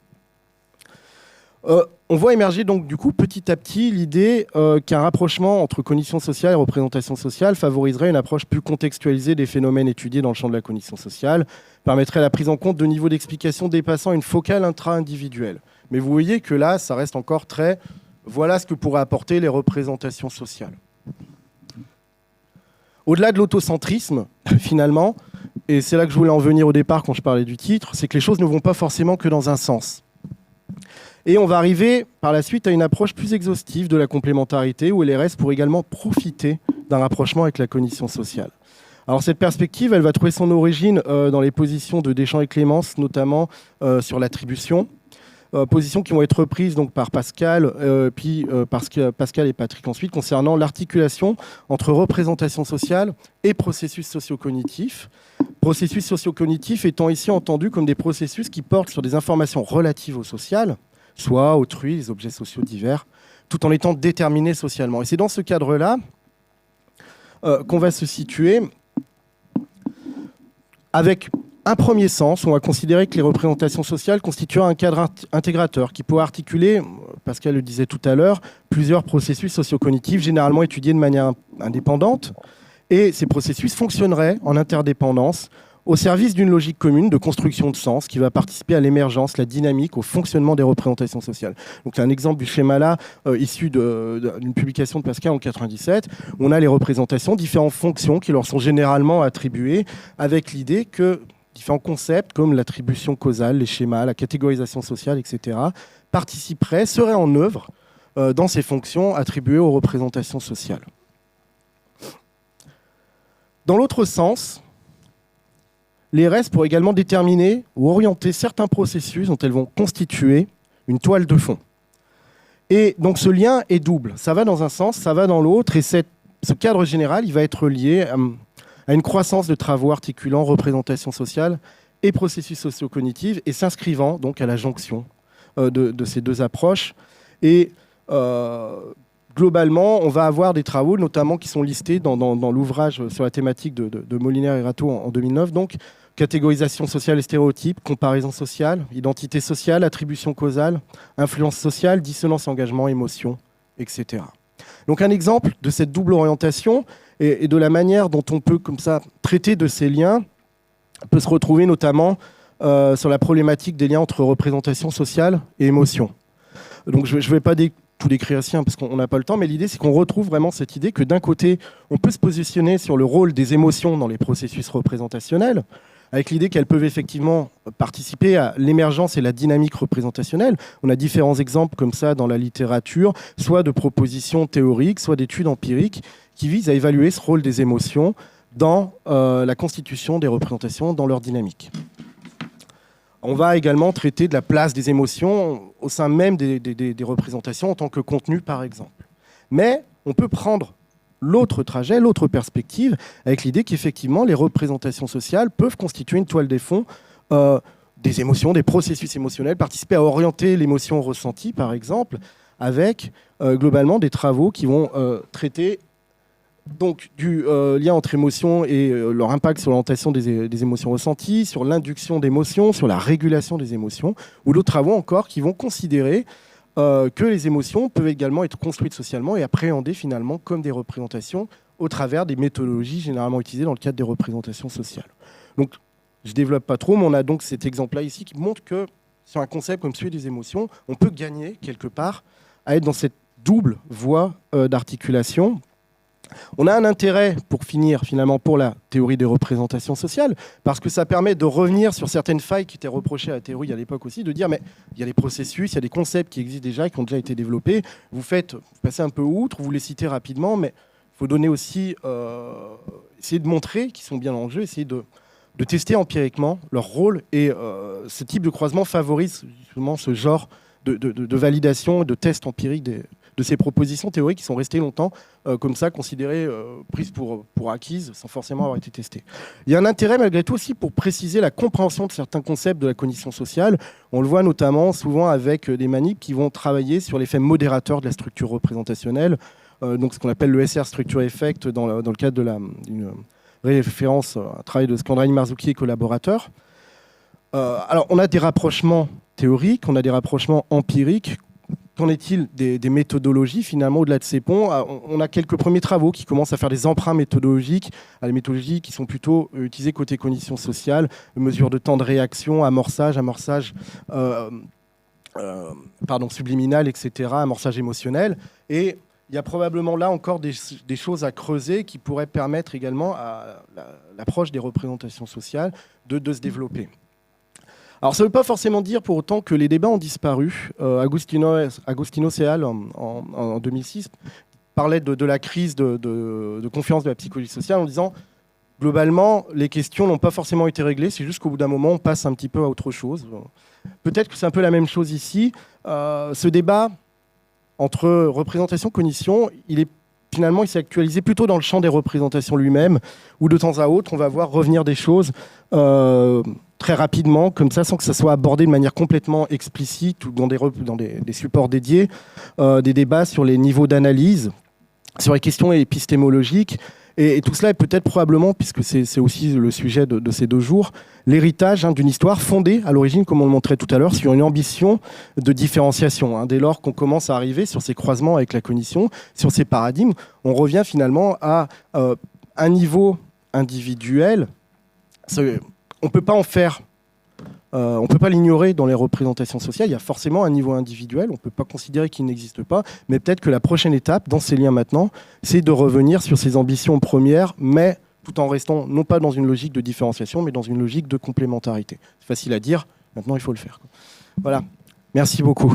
On voit émerger donc du coup petit à petit l'idée qu'un rapprochement entre cognition sociale et représentation sociale favoriserait une approche plus contextualisée des phénomènes étudiés dans le champ de la cognition sociale, permettrait la prise en compte de niveaux d'explication dépassant une focale intra-individuelle. Mais vous voyez que là, ça reste encore très « voilà ce que pourraient apporter les représentations sociales ». Au-delà de l'autocentrisme, finalement, et c'est là que je voulais en venir au départ quand je parlais du titre, c'est que les choses ne vont pas forcément que dans un sens. Et on va arriver par la suite à une approche plus exhaustive de la complémentarité, où l'ERS pourrait également profiter d'un rapprochement avec la cognition sociale. Alors cette perspective, elle va trouver son origine dans les positions de Deschamps et Clémence, notamment sur l'attribution. Positions qui vont être reprises donc, par Pascal, puis Pascal et Patrick ensuite, concernant l'articulation entre représentation sociale et processus socio-cognitifs. Processus socio-cognitifs étant ici entendu comme des processus qui portent sur des informations relatives au social, soit autrui, les objets sociaux divers, tout en étant déterminés socialement. Et c'est dans ce cadre-là qu'on va se situer avec un premier sens, on va considérer que les représentations sociales constituent un cadre intégrateur qui peut articuler, Pascal le disait tout à l'heure, plusieurs processus socio-cognitifs généralement étudiés de manière indépendante. Et ces processus fonctionneraient en interdépendance au service d'une logique commune de construction de sens qui va participer à l'émergence, la dynamique, au fonctionnement des représentations sociales. Donc c'est un exemple du schéma là, issu d'une publication de Pascal en 1997, où on a les représentations, différentes fonctions qui leur sont généralement attribuées, avec l'idée que différents concepts comme l'attribution causale, les schémas, la catégorisation sociale, etc., participeraient, seraient en œuvre dans ces fonctions attribuées aux représentations sociales. Dans l'autre sens, les RS pourraient également déterminer ou orienter certains processus dont elles vont constituer une toile de fond. Et donc ce lien est double. Ça va dans un sens, ça va dans l'autre, et ce cadre général, il va être lié à une croissance de travaux articulant représentation sociale et processus socio-cognitifs et s'inscrivant donc à la jonction de ces deux approches. Et globalement, on va avoir des travaux notamment qui sont listés dans l'ouvrage sur la thématique de Moliner et Rateau en 2009, donc catégorisation sociale et stéréotypes, comparaison sociale, identité sociale, attribution causale, influence sociale, dissonance, engagement, émotion, etc. Donc un exemple de cette double orientation et de la manière dont on peut comme ça traiter de ces liens peut se retrouver notamment sur la problématique des liens entre représentation sociale et émotion. Donc je ne vais pas tout décrire ici parce qu'on n'a pas le temps, mais l'idée c'est qu'on retrouve vraiment cette idée que d'un côté, on peut se positionner sur le rôle des émotions dans les processus représentationnels, avec l'idée qu'elles peuvent effectivement participer à l'émergence et la dynamique représentationnelle. On a différents exemples comme ça dans la littérature, soit de propositions théoriques, soit d'études empiriques, qui visent à évaluer ce rôle des émotions dans la constitution des représentations, dans leur dynamique. On va également traiter de la place des émotions au sein même des représentations en tant que contenu, par exemple. Mais on peut prendre l'autre trajet, l'autre perspective, avec l'idée qu'effectivement, les représentations sociales peuvent constituer une toile de fond des émotions, des processus émotionnels, participer à orienter l'émotion ressentie, par exemple, avec globalement des travaux qui vont traiter donc, du lien entre émotions et leur impact sur l'orientation des émotions ressenties, sur l'induction d'émotions, sur la régulation des émotions, ou d'autres travaux encore qui vont considérer que les émotions peuvent également être construites socialement et appréhendées finalement comme des représentations au travers des méthodologies généralement utilisées dans le cadre des représentations sociales. Donc, je ne développe pas trop, mais on a donc cet exemple-là ici qui montre que sur un concept comme celui des émotions, on peut gagner quelque part à être dans cette double voie d'articulation. On a un intérêt, pour finir, finalement, pour la théorie des représentations sociales, parce que ça permet de revenir sur certaines failles qui étaient reprochées à la théorie à l'époque aussi, de dire, mais il y a des processus, il y a des concepts qui existent déjà, qui ont déjà été développés, vous passez un peu outre, vous les citez rapidement, mais il faut donner aussi, essayer de montrer qu'ils sont bien en jeu, essayer de tester empiriquement leur rôle, et ce type de croisement favorise justement ce genre de validation et de test empirique de ces propositions théoriques qui sont restées longtemps comme ça, considérées, prises pour acquises, sans forcément avoir été testées. Il y a un intérêt malgré tout aussi pour préciser la compréhension de certains concepts de la cognition sociale. On le voit notamment souvent avec des manips qui vont travailler sur l'effet modérateur de la structure représentationnelle, donc ce qu'on appelle le SR Structure Effect dans le cadre d'une référence à un travail de Scandrani, Marzouki et collaborateurs. Alors on a des rapprochements théoriques, on a des rapprochements empiriques. Qu'en est-il des méthodologies finalement au-delà de ces ponts? On a quelques premiers travaux qui commencent à faire des emprunts méthodologiques, à des méthodologies qui sont plutôt utilisées côté cognition sociale, mesure de temps de réaction, amorçage subliminal, etc., amorçage émotionnel. Et il y a probablement là encore des choses à creuser qui pourraient permettre également à l'approche des représentations sociales de se développer. Alors ça ne veut pas forcément dire pour autant que les débats ont disparu. Agustino Seal, en 2006, parlait de la crise de confiance de la psychologie sociale en disant globalement, les questions n'ont pas forcément été réglées, c'est juste qu'au bout d'un moment, on passe un petit peu à autre chose. Peut-être que c'est un peu la même chose ici. Ce débat entre représentation et cognition, il s'est actualisé plutôt dans le champ des représentations lui-même, où de temps à autre, on va voir revenir des choses très rapidement, comme ça, sans que ça soit abordé de manière complètement explicite ou dans des supports dédiés, des débats sur les niveaux d'analyse, sur les questions épistémologiques. Et tout cela est peut-être probablement, puisque c'est aussi le sujet de ces 2 jours, l'héritage d'une histoire fondée à l'origine, comme on le montrait tout à l'heure, sur une ambition de différenciation. Dès lors qu'on commence à arriver sur ces croisements avec la cognition, sur ces paradigmes, on revient finalement à un niveau individuel. On ne peut pas en faire... on ne peut pas l'ignorer dans les représentations sociales. Il y a forcément un niveau individuel. On ne peut pas considérer qu'il n'existe pas. Mais peut-être que la prochaine étape, dans ces liens maintenant, c'est de revenir sur ces ambitions premières, mais tout en restant non pas dans une logique de différenciation, mais dans une logique de complémentarité. C'est facile à dire. Maintenant, il faut le faire. Voilà. Merci beaucoup.